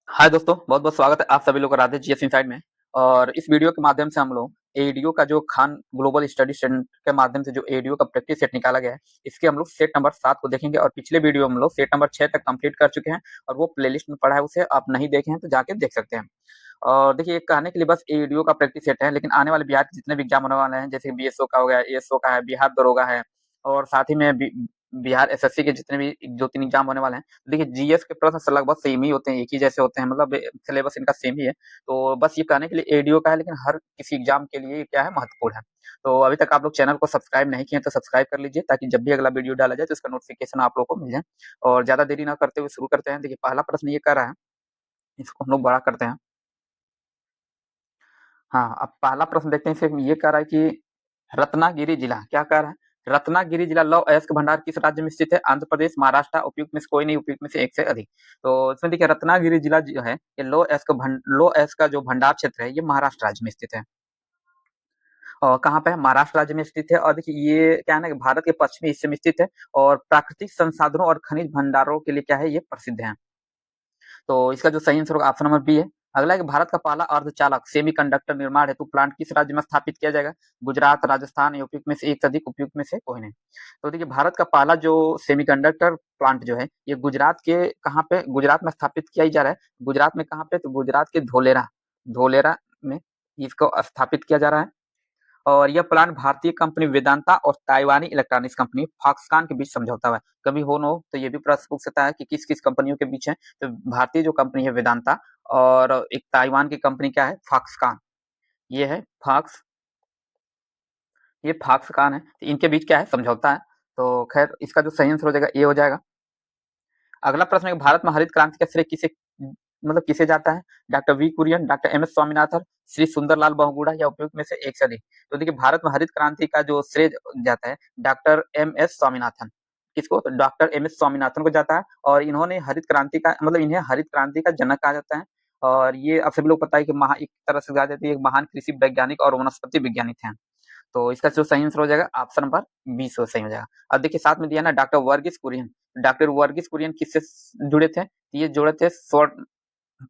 हाय दोस्तों, बहुत-बहुत स्वागत है आप सभी लोग का राधे जीएस इनसाइड में। और इस वीडियो के माध्यम से हम लोग एडीओ का जो खान ग्लोबल स्टडी सेंटर के माध्यम से जो एडीओ का प्रैक्टिस सेट निकाला गया है, इसके हम लोग सेट नंबर 7 को देखेंगे और पिछले वीडियो में हम लोग सेट नंबर 6 तक कंप्लीट कर चुके हैं और वो प्लेलिस्ट में पड़ा है, उसे आप नहीं देखे हैं तो जाके देख सकते हैं। और देखिए, ये कहने के लिए बस एडीओ का प्रैक्टिस सेट है, लेकिन आने वाले बिहार के जितने भी एग्जाम होने वाले हैं, जैसे बीएसओ का हो गया, एएसओ का है, बिहार दरोगा है और साथ ही में बिहार एसएससी के जितने भी 2-3 एग्जाम होने वाले हैं, देखिए जीएस के प्रश्न से लगभग सेम ही होते हैं, एक ही जैसे होते हैं, मतलब सिलेबस इनका सेम ही है। तो बस ये कहने के लिए एडीओ का है, लेकिन हर किसी एग्जाम के लिए ये क्या है, महत्वपूर्ण है। तो अभी तक आप लोग चैनल को सब्सक्राइब नहीं किए तो सब्सक्राइब कर लीजिए, ताकि जब भी अगला वीडियो डाला जाए तो इसका नोटिफिकेशन आप लोगों को मिल जाए। और ज्यादा देरी ना करते हुए शुरू करते हैं। देखिए, पहला प्रश्न ये कह रहा है, इसको हम लोग बड़ा करते हैं। हाँ, अब पहला प्रश्न देखते हैं। इसमें ये कह रहा है कि रत्नागिरी जिला, क्या कह रहा है? रत्नागिरी जिला लौह अयस्क भंडार किस राज्य में स्थित है? आंध्र प्रदेश, महाराष्ट्र, उपयुक्त में से कोई नहीं, उपयुक्त में से एक से अधिक। तो इसमें देखिए, रत्नागिरी जिला जो है, ये लौह अयस्क का जो भंडार क्षेत्र है, ये महाराष्ट्र राज्य में स्थित है। और कहाँ पे है? महाराष्ट्र राज्य में स्थित है। और देखिए, ये क्या है ना कि भारत के पश्चिमी हिस्से में स्थित है और प्राकृतिक संसाधनों और खनिज भंडारों के लिए क्या है, ये प्रसिद्ध है। तो इसका जो सही आंसर होगा ऑप्शन नंबर बी है। अगला है कि भारत का पहला अर्धचालक सेमीकंडक्टर निर्माण हेतु प्लांट किस राज्य में स्थापित किया जाएगा? गुजरात, राजस्थान या उपयुक्त में से एक से अधिक, उपयुक्त में से कोई नहीं। तो देखिए, भारत का पहला जो सेमीकंडक्टर प्लांट जो है, ये गुजरात के कहाँ पे? गुजरात में स्थापित किया ही जा रहा है। गुजरात में कहाँ पे? तो गुजरात के धोलेरा, धोलेरा में इसको स्थापित किया जा रहा है। और यह प्लान भारतीय कंपनी वेदांता और ताइवानी इलेक्ट्रॉनिक्स कंपनी फॉक्सकॉन के बीच समझौता हुआ है। कभी हो ना हो तो ये भी प्रश्न पूछ सकता है कि किस किस कंपनियों के बीच है। तो भारतीय जो कंपनी है वेदांता और एक ताइवान की कंपनी क्या है, फॉक्सकॉन। ये है फॉक्स, ये फॉक्सकॉन है, तो इनके बीच क्या है, समझौता है। तो खैर, इसका जो सही आंसर हो जाएगा, ये हो जाएगा। अगला प्रश्न है कि भारत में हरित क्रांति का श्रेय किसे, मतलब किसे जाता है? Doctor V Kurien, doctor M S Swaminathan, Shri Sunderlal Bahuguna या उपयुक्त में से एक से अधिक। तो देखिए, भारत में हरित क्रांति का जो श्रेय जाता है डॉक्टर एम एस स्वामीनाथन। किसको? तो डॉक्टर एम एस स्वामीनाथन को जाता है। और इन्होंने हरित क्रांति का, मतलब इन्हें हरित क्रांति का जनक कहा जाता है। और ये आप सभी लोग पता है कि एक तरह से कहा जाती है, एक महान कृषि वैज्ञानिक और वनस्पति वैज्ञानिक हैं। तो इसका जो सही आंसर हो जाएगा ऑप्शन नंबर बी से सही हो जाएगा। अब देखिए, साथ में दिया ना डॉक्टर वर्गीस कुरियन। डॉक्टर वर्गीस कुरियन किससे जुड़े थे? ये जुड़े थे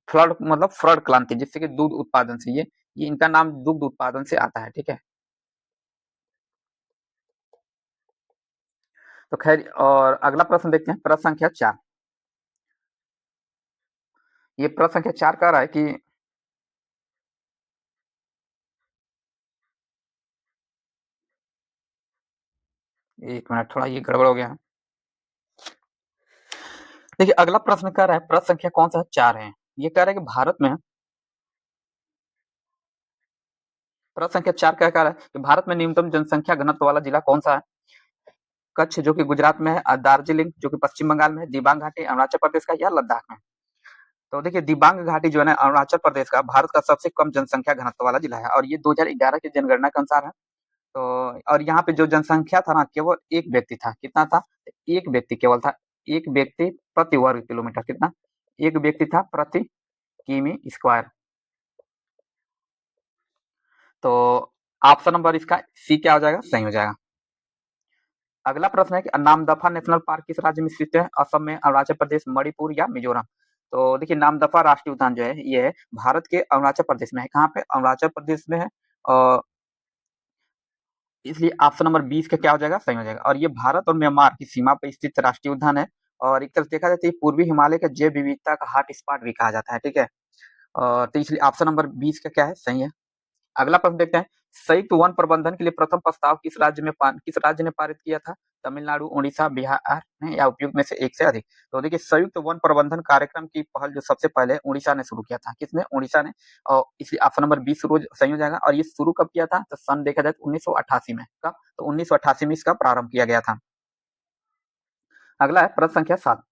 फ्लड, मतलब फ्लड क्रांति, जिससे कि दूध उत्पादन से, ये इनका नाम दुग्ध उत्पादन से आता है। ठीक है, तो खैर, और अगला प्रश्न देखते हैं, प्रश्न संख्या 4। ये प्रश्न संख्या 4 कह रहा है कि, एक मिनट, थोड़ा ये गड़बड़ हो गया है। देखिए, अगला प्रश्न कह रहा है, प्रश्न संख्या कौन सा है, 4 है। ये कह रहा है कि भारत में, प्रश्न संख्या 4 क्या कह रहा है कि भारत में न्यूनतम जनसंख्या घनत्व वाला जिला कौन सा है? कच्छ जो कि गुजरात में है, दार्जिलिंग जो कि पश्चिम बंगाल में है, दिबांग घाटी अरुणाचल प्रदेश का, या लद्दाख में। तो देखिए, दिबांग घाटी जो है ना, अरुणाचल प्रदेश का भारत का सबसे कम जनसंख्या घनत्व वाला जिला है और ये 2011 की जनगणना के अनुसार है। तो और यहाँ पे जो जनसंख्या था ना, केवल एक व्यक्ति था। कितना था? एक व्यक्ति केवल था। एक व्यक्ति प्रति वर्ग किलोमीटर, कितना? एक व्यक्ति था प्रति किमी स्क्वायर। तो ऑप्शन नंबर इसका सी क्या हो जाएगा, सही हो जाएगा। अगला प्रश्न है कि नामदफा नेशनल पार्क किस राज्य में स्थित है? असम में, अरुणाचल प्रदेश, मणिपुर या मिजोरम। तो देखिए, नामदफा राष्ट्रीय उद्यान जो है, ये है भारत के अरुणाचल प्रदेश में है। कहाँ पे? अरुणाचल प्रदेश में है। और इसलिए ऑप्शन नंबर 20 का क्या हो जाएगा, सही हो जाएगा। और ये भारत और म्यांमार की सीमा पर स्थित राष्ट्रीय उद्यान है। और एक तरफ देखा जाए तो ये पूर्वी हिमालय का जैव विविधता का हॉट स्पॉट भी कहा जाता है। ठीक है, तो इसलिए ऑप्शन नंबर 20 का क्या है, सही है। अगला प्रश्न देखते हैं, संयुक्त वन प्रबंधन के लिए प्रथम प्रस्ताव किस राज्य ने पारित किया था? तमिलनाडु, उड़ीसा, बिहार में, या उपयुक्त में से एक से अधिक। तो देखिए, संयुक्त वन प्रबंधन कार्यक्रम की पहल जो सबसे पहले उड़ीसा ने शुरू किया था। किसने? उड़ीसा ने। और इसलिए ऑप्शन नंबर 20 सही हो जाएगा। और ये शुरू कब किया था? तो सन देखा जाए तो 1988 में। कब? तो 1988 में इसका प्रारंभ किया गया था। अगला है प्रश्न संख्या 7।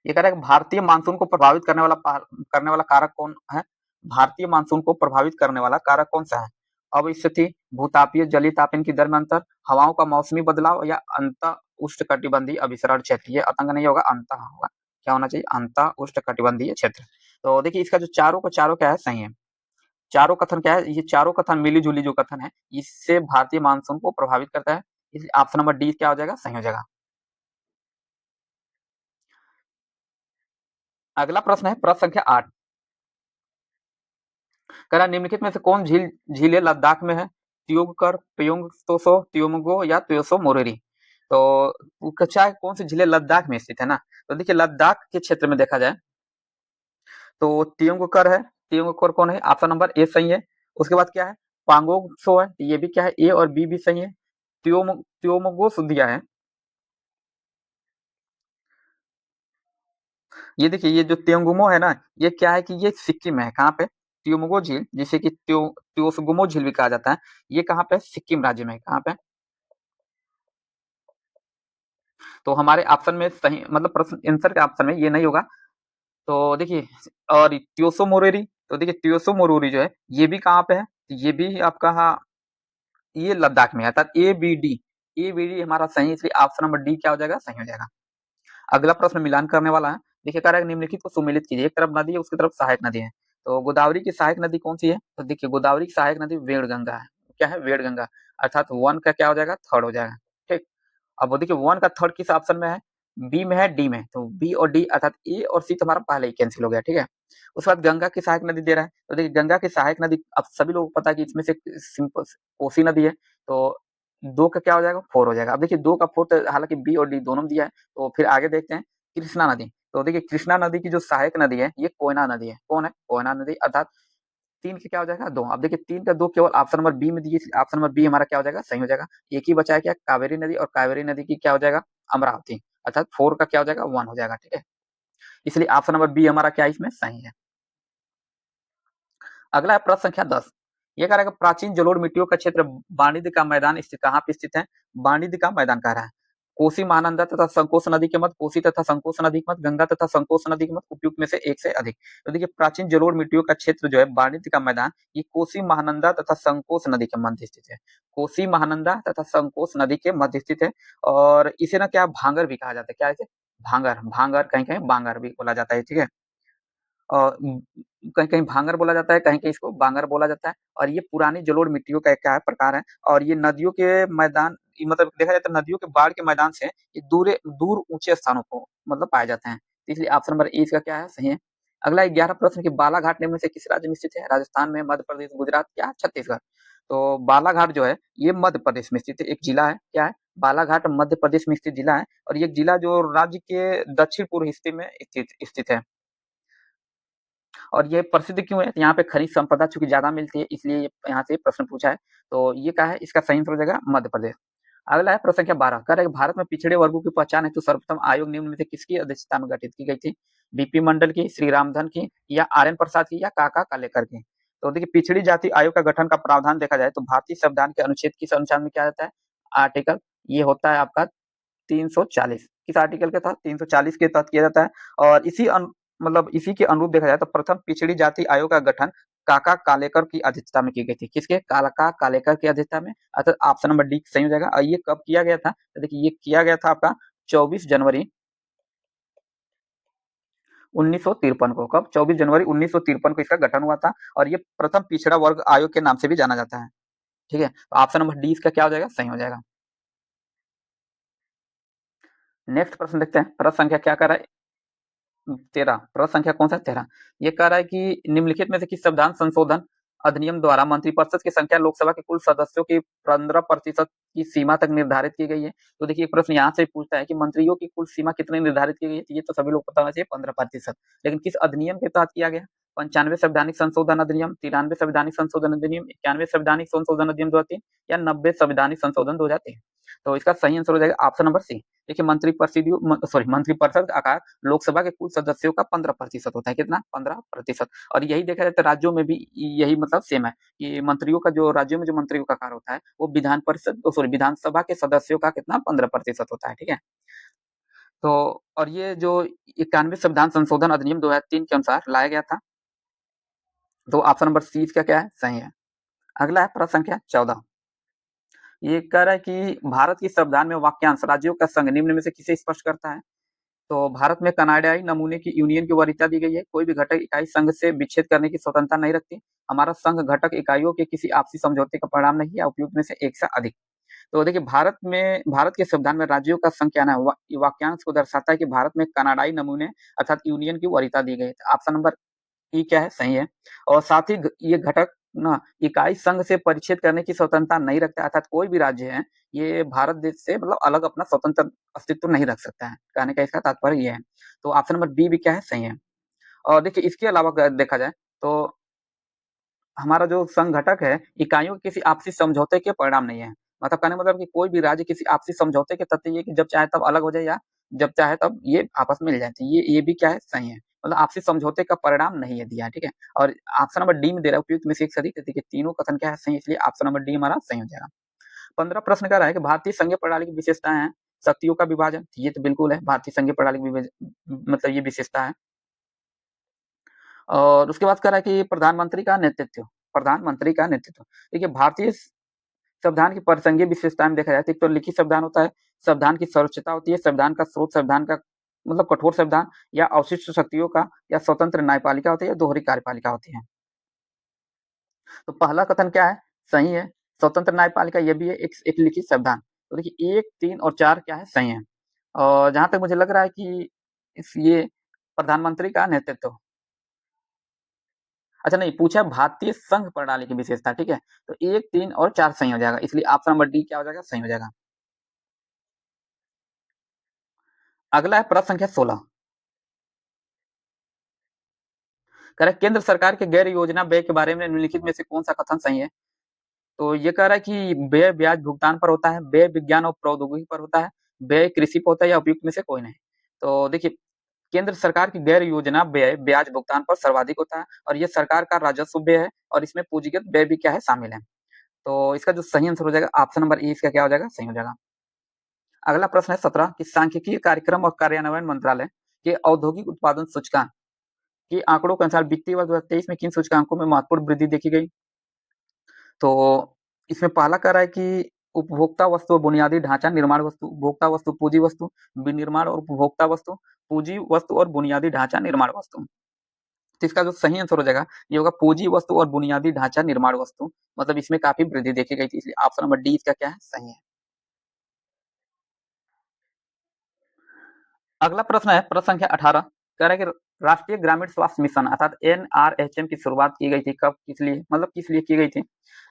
ये कह रहा है कि भारतीय मानसून को प्रभावित करने वाला कारक कौन है? भारतीय मानसून को प्रभावित करने वाला कारक कौन सा है? अवस्थिति, भूतापीय जलीय तापन की दर में अंतर, हवाओं का मौसमी बदलाव, या अंत उष्णकटिबंधीय अभिसरण क्षेत्र। ये अंत नहीं होगा, अंत होगा। क्या होना चाहिए? अंत उष्णकटिबंधीय क्षेत्र। तो देखिए, इसका जो चारों का चारों क्या है, सही है। चारों कथन क्या है? ये चारों कथन मिली जुली जो कथन है, इससे भारतीय मानसून को प्रभावित करता है। इसलिए ऑप्शन नंबर डी क्या हो जाएगा, सही हो जाएगा। अगला प्रश्न है प्रश्न संख्या 8। कह रहा है निम्नलिखित में से कौन झीलें लद्दाख में है? त्योगकर, प्योंग त्सो, त्योमगो या त्योसो मोरिरी। तो कक्षा है कौन सी झीलें लद्दाख में स्थित है ना? तो देखिए लद्दाख के क्षेत्र में देखा जाए तो त्योंगकर है। त्योंगकर कौन है? ऑप्शन नंबर ए सही है। उसके बाद क्या है? पांगोंग त्सो है, ये भी क्या है? ए और बी भी सही है। त्योमगो दिया है। ये देखिए ये जो त्योंगुमो है ना, ये क्या है कि ये सिक्किम में है। कहाँ पे? त्योमगो झील जिसे कि त्योसगुमो झील भी कहा जाता है, ये कहाँ पे? सिक्किम राज्य में है। कहाँ पे? तो हमारे ऑप्शन में सही मतलब प्रश्न आंसर के ऑप्शन में ये नहीं होगा। तो देखिए और त्योसो मोरिरी, तो देखिए त्योसो मोरिरी जो है ये भी कहाँ पे है? ये भी आपका ये लद्दाख में है, अर्थात ए बी डी हमारा सही है, इसलिए ऑप्शन नंबर डी क्या हो जाएगा? सही हो जाएगा। अगला प्रश्न मिलान करने वाला है। देखिए कह रहा है निम्नलिखित को सुमेलित कीजिए। एक तरफ नदी है, उसकी तरफ सहायक नदी है। तो गोदावरी की सहायक नदी कौन सी है? तो देखिए गोदावरी की सहायक नदी वेणगंगा है। क्या है? वेणगंगा। अर्थात वन का क्या हो जाएगा? थर्ड हो जाएगा। ठीक। अब वो देखिए वन का थर्ड किस ऑप्शन में है? बी में है, डी में। तो बी और डी अर्थात ए और सी तो हमारा पहले ही कैंसिल हो गया। ठीक है। उसके बाद गंगा की सहायक नदी दे रहा है। तो देखिए गंगा की सहायक नदी अब सभी लोगों को पता है कि इसमें से सिंपल कोसी नदी है। तो दो का क्या हो जाएगा? फोर हो जाएगा। अब देखिए दो का फोर तो हालांकि बी और डी दोनों दिया है। तो फिर आगे देखते हैं कृष्णा नदी। तो देखिए कृष्णा नदी की जो सहायक नदी है ये कोयना नदी है। कौन है? कोयना नदी। अर्थात तीन के क्या हो जाएगा? दो। अब देखिए तीन का दो केवल ऑप्शन नंबर बी में दिए, ऑप्शन नंबर बी हमारा क्या हो जाएगा? सही हो जाएगा। एक ही बचा है क्या? कावेरी नदी, और कावेरी नदी की क्या हो जाएगा? अमरावती। अर्थात फोर का क्या हो जाएगा? वन हो जाएगा। ठीक है, इसलिए ऑप्शन नंबर बी हमारा क्या है? इसमें सही है। अगला है प्रश्न संख्या 10। ये कह रहा है कि प्राचीन जलोढ़ मिट्टियों का क्षेत्र बाणिज्य का मैदान स्थित कहाँ पे स्थित है? बाणिज्य का मैदान कह रहा है। कोसी महानंदा तथा संकोच नदी के मध्य, कोसी तथा संकोच नदी के मध्य, गंगा तथा संकोच नदी के मध्य, उपयुक्त में से एक से अधिक। तो देखिए प्राचीन जलोढ़ मिट्टियों का क्षेत्र जो है बाणिज्य का मैदान, ये कोसी महानंदा तथा संकोच नदी के मध्य स्थित है। कोसी महानंदा तथा संकोच नदी के मध्य स्थित है। और इसे ना क्या भांगर भी कहा जाता है। क्या है इसे? भांगर। भांगर कहीं कहीं बांगर भी बोला जाता है। ठीक है। और कहीं-कहीं भांगर बोला जाता है, कहीं-कहीं इसको बांगर बोला जाता है। और ये पुरानी जलोढ़ मिट्टियों का एक क्या है? प्रकार है। और ये नदियों के मैदान मतलब देखा जाए तो नदियों के बाढ़ के मैदान से ये दूर ऊँचे स्थानों को मतलब पाए जाते हैं। इसलिए ऑप्शन नंबर ए इसका क्या है? सही है। अगला 11 प्रश्न कि बालाघाट निम्न में से किस राज्य में स्थित है? राजस्थान में, मध्य प्रदेश, गुजरात या छत्तीसगढ़? तो बालाघाट जो है ये मध्य प्रदेश में स्थित एक जिला है। क्या है? बालाघाट मध्य प्रदेश में स्थित जिला है। और ये जिला जो राज्य के दक्षिण पूर्व हिस्से में स्थित है। और ये प्रसिद्ध क्यों है? यहाँ पे खनिज संपदा चूंकि ज्यादा मिलती है, इसलिए यहाँ से प्रश्न पूछा है। तो ये क्या है? इसका सही आंसर हो जाएगा मध्य प्रदेश। अगला है प्रश्न संख्या 12। कह रहा है कि भारत में पिछड़े वर्गों की पहचान हेतु सर्वप्रथम आयोग निम्न में से किसकी अध्यक्षता में गठित की गई थी? बीपी मंडल की, श्री रामधन की, या आर.एन. प्रसाद की, या काका कालेकर की? तो देखिए पिछड़ी जाति आयोग का गठन का प्रावधान देखा जाए तो भारतीय संविधान के अनुच्छेद किस अनुच्छेद में किया जाता है? आर्टिकल ये होता है आपका 340। किस आर्टिकल के तहत? 340 के तहत किया जाता है। और मतलब इसी के अनुरूप देखा जाए तो प्रथम पिछड़ी जाति आयोग का गठन काका कालेकर की अध्यक्षता में की गई थी। किसके? काका कालेकर की अध्यक्षता में। अर्थात ऑप्शन नंबर डी सही हो जाएगा। और ये कब किया गया था? तो देखिए ये किया गया था आपका 24 जनवरी 1953 को। कब? 24 जनवरी 1953 को इसका गठन हुआ था। और ये प्रथम पिछड़ा वर्ग आयोग के नाम से भी जाना जाता है। ठीक है, तो ऑप्शन नंबर डी इसका क्या हो जाएगा? सही हो जाएगा। नेक्स्ट प्रश्न देखते हैं। प्रश्न संख्या क्या कर रहा है? 13। प्रश्न संख्या कौन सा? 13। ये कह रहा है कि निम्नलिखित में से किस संविधान संशोधन अधिनियम द्वारा मंत्रिपरिषद की संख्या लोकसभा के कुल सदस्यों की 15% की सीमा तक निर्धारित की गई है? तो देखिए प्रश्न यहाँ से पूछता है कि मंत्रियों की कुल सीमा कितनी निर्धारित की गई है? तो ये तो सभी लोग पता होना चाहिए 15%। लेकिन किस अधिनियम के तहत किया गया? 95 संवैधानिक संशोधन अधिनियम, 93 संवैधानिक संशोधन अधिनियम, 91 संवैधानिक संशोधन अधिनियम 2003, या 90 संवैधानिक संशोधन 2003? तो इसका सही आंसर हो जाएगा ऑप्शन नंबर सी। देखिए मंत्रिपरिषद का आकार लोकसभा के कुल सदस्यों का 15% होता है। कितना? 15%। और यही देखा जाए तो राज्यों में भी यही मतलब सेम है कि मंत्रियों का जो राज्यों में जो मंत्रियों का आकार होता है वो विधानसभा के सदस्यों का कितना? 15% होता है। ठीक है। तो और ये जो 91 संविधान संशोधन अधिनियम 2003 के अनुसार लाया गया था। तो ऑप्शन नंबर सी इसका क्या है? सही है। अगला है प्रश्न संख्या 14। ये कह रहा है कि भारत की संविधान में वाक्यांश राज्यों का संघ निम्न में से किसे स्पष्ट करता है? तो भारत में कनाडाई नमूने की यूनियन की वरीयता दी गई है। कोई भी घटक इकाई संघ से विच्छेद करने की स्वतंत्रता नहीं रखती। हमारा संघ घटक इकाइयों के किसी आपसी समझौते का परिणाम नहीं है, उपयुक्त में से एक से अधिक। तो देखिए भारत के संविधान में राज्यों का संख्या ना वाक्यांश को दर्शाता है कि भारत में कनाडाई नमूने अर्थात यूनियन की वरीयता दी गई है। ऑप्शन नंबर ई क्या है सही है। और साथ ही ये घटक ना इकाई संघ से परिच्छेद करने की स्वतंत्रता नहीं रखता, अर्थात कोई भी राज्य है ये भारत देश से मतलब अलग अपना स्वतंत्र अस्तित्व नहीं रख सकता है। कहने का इसका तात्पर्य ये है। तो ऑप्शन नंबर बी भी क्या है सही है। और देखिए इसके अलावा अगर देखा जाए तो हमारा जो संघटक है इकाइयों के किसी आपसी समझौते के परिणाम नहीं है। मतलब कहने का मतलब कि कोई भी राज्य किसी आपसी समझौते के तथ्य ये कि जब चाहे तब अलग हो जाए या जब चाहे तब ये आपस में मिल जाए। तो ये भी क्या है सही है। मतलब आपसी समझौते का परिणाम नहीं है दिया है, ठीक है। और ऑप्शन नंबर डी में दे रहा है उपयुक्त में से एक सही। तो देखिए तीनों कथन क्या है सही, इसलिए ऑप्शन नंबर डी हमारा सही हो जाएगा। 15 प्रश्न कह रहा है कि भारतीय संघीय प्रणाली की विशेषताएं हैं शक्तियों का विभाजन। ये तो बिल्कुल है, भारतीय संघीय प्रणाली की मतलब ये विशेषता है। और उसके बाद कह रहा है कि प्रधानमंत्री का नेतृत्व। देखिए भारतीय संविधान की परिसंघीय विशेषताएं में देखा जाए तो एक तो लिखित संविधान होता है, संविधान की सर्वोच्चता होती है, संविधान का स्रोत संविधान का मतलब कठोर संविधान या अवशिष्ट शक्तियों का या स्वतंत्र न्यायपालिका होती है या दोहरी कार्यपालिका होती है। तो पहला कथन क्या है सही है, स्वतंत्र न्यायपालिका ये भी है एक लिखित संविधान। तो देखिए 1, 3 और 4 क्या है सही है। और जहां तक मुझे लग रहा है कि ये प्रधानमंत्री का नेतृत्व, अच्छा नहीं पूछा भारतीय संघ प्रणाली की विशेषता, ठीक है। तो 1, 3 और 4 सही हो जाएगा, इसलिए ऑप्शन नंबर डी क्या हो जाएगा सही हो जाएगा। अगला है प्रश्न संख्या 16। कह रहा है केंद्र सरकार के गैर योजना व्यय के बारे में निम्नलिखित में से कौन सा कथन सही है। तो ये कह रहा है कि व्यय ब्याज भुगतान पर होता है, व्यय विज्ञान और प्रौद्योगिकी पर होता है, व्यय कृषि पर होता है या उपयुक्त में से कोई नहीं। तो देखिए केंद्र सरकार की गैर योजना व्यय ब्याज भुगतान पर सर्वाधिक होता है और ये सरकार का राजस्व व्यय है और इसमें पूंजीगत व्यय भी क्या है शामिल है। तो इसका जो सही आंसर हो जाएगा ऑप्शन नंबर ए, इसका क्या हो जाएगा सही हो जाएगा। अगला प्रश्न है 17 कि सांख्यिकीय कार्यक्रम और कार्यान्वयन मंत्रालय के औद्योगिक उत्पादन सूचकांक के आंकड़ों के अनुसार वित्तीय वर्ष 2023 में किन सूचकांकों में महत्वपूर्ण वृद्धि देखी गई। तो इसमें पहला कह रहा है कि उपभोक्ता वस्तु और बुनियादी ढांचा निर्माण वस्तु, उपभोक्ता वस्तु पूंजी वस्तु, विनिर्माण और उपभोक्ता वस्तु, पूंजी वस्तु और बुनियादी ढांचा निर्माण वस्तु। तो इसका जो सही आंसर हो जाएगा ये होगा पूंजी वस्तु और बुनियादी ढांचा निर्माण वस्तु। मतलब इसमें काफी वृद्धि देखी गई थी, इसलिए ऑप्शन नंबर डी इसका क्या है सही है। अगला प्रश्न है प्रश्न संख्या 18। कह रहा है कि राष्ट्रीय ग्रामीण स्वास्थ्य मिशन अर्थात एनआरएचएम की शुरुआत की गई थी कब, किस लिए, मतलब किस लिए की गई थी। कह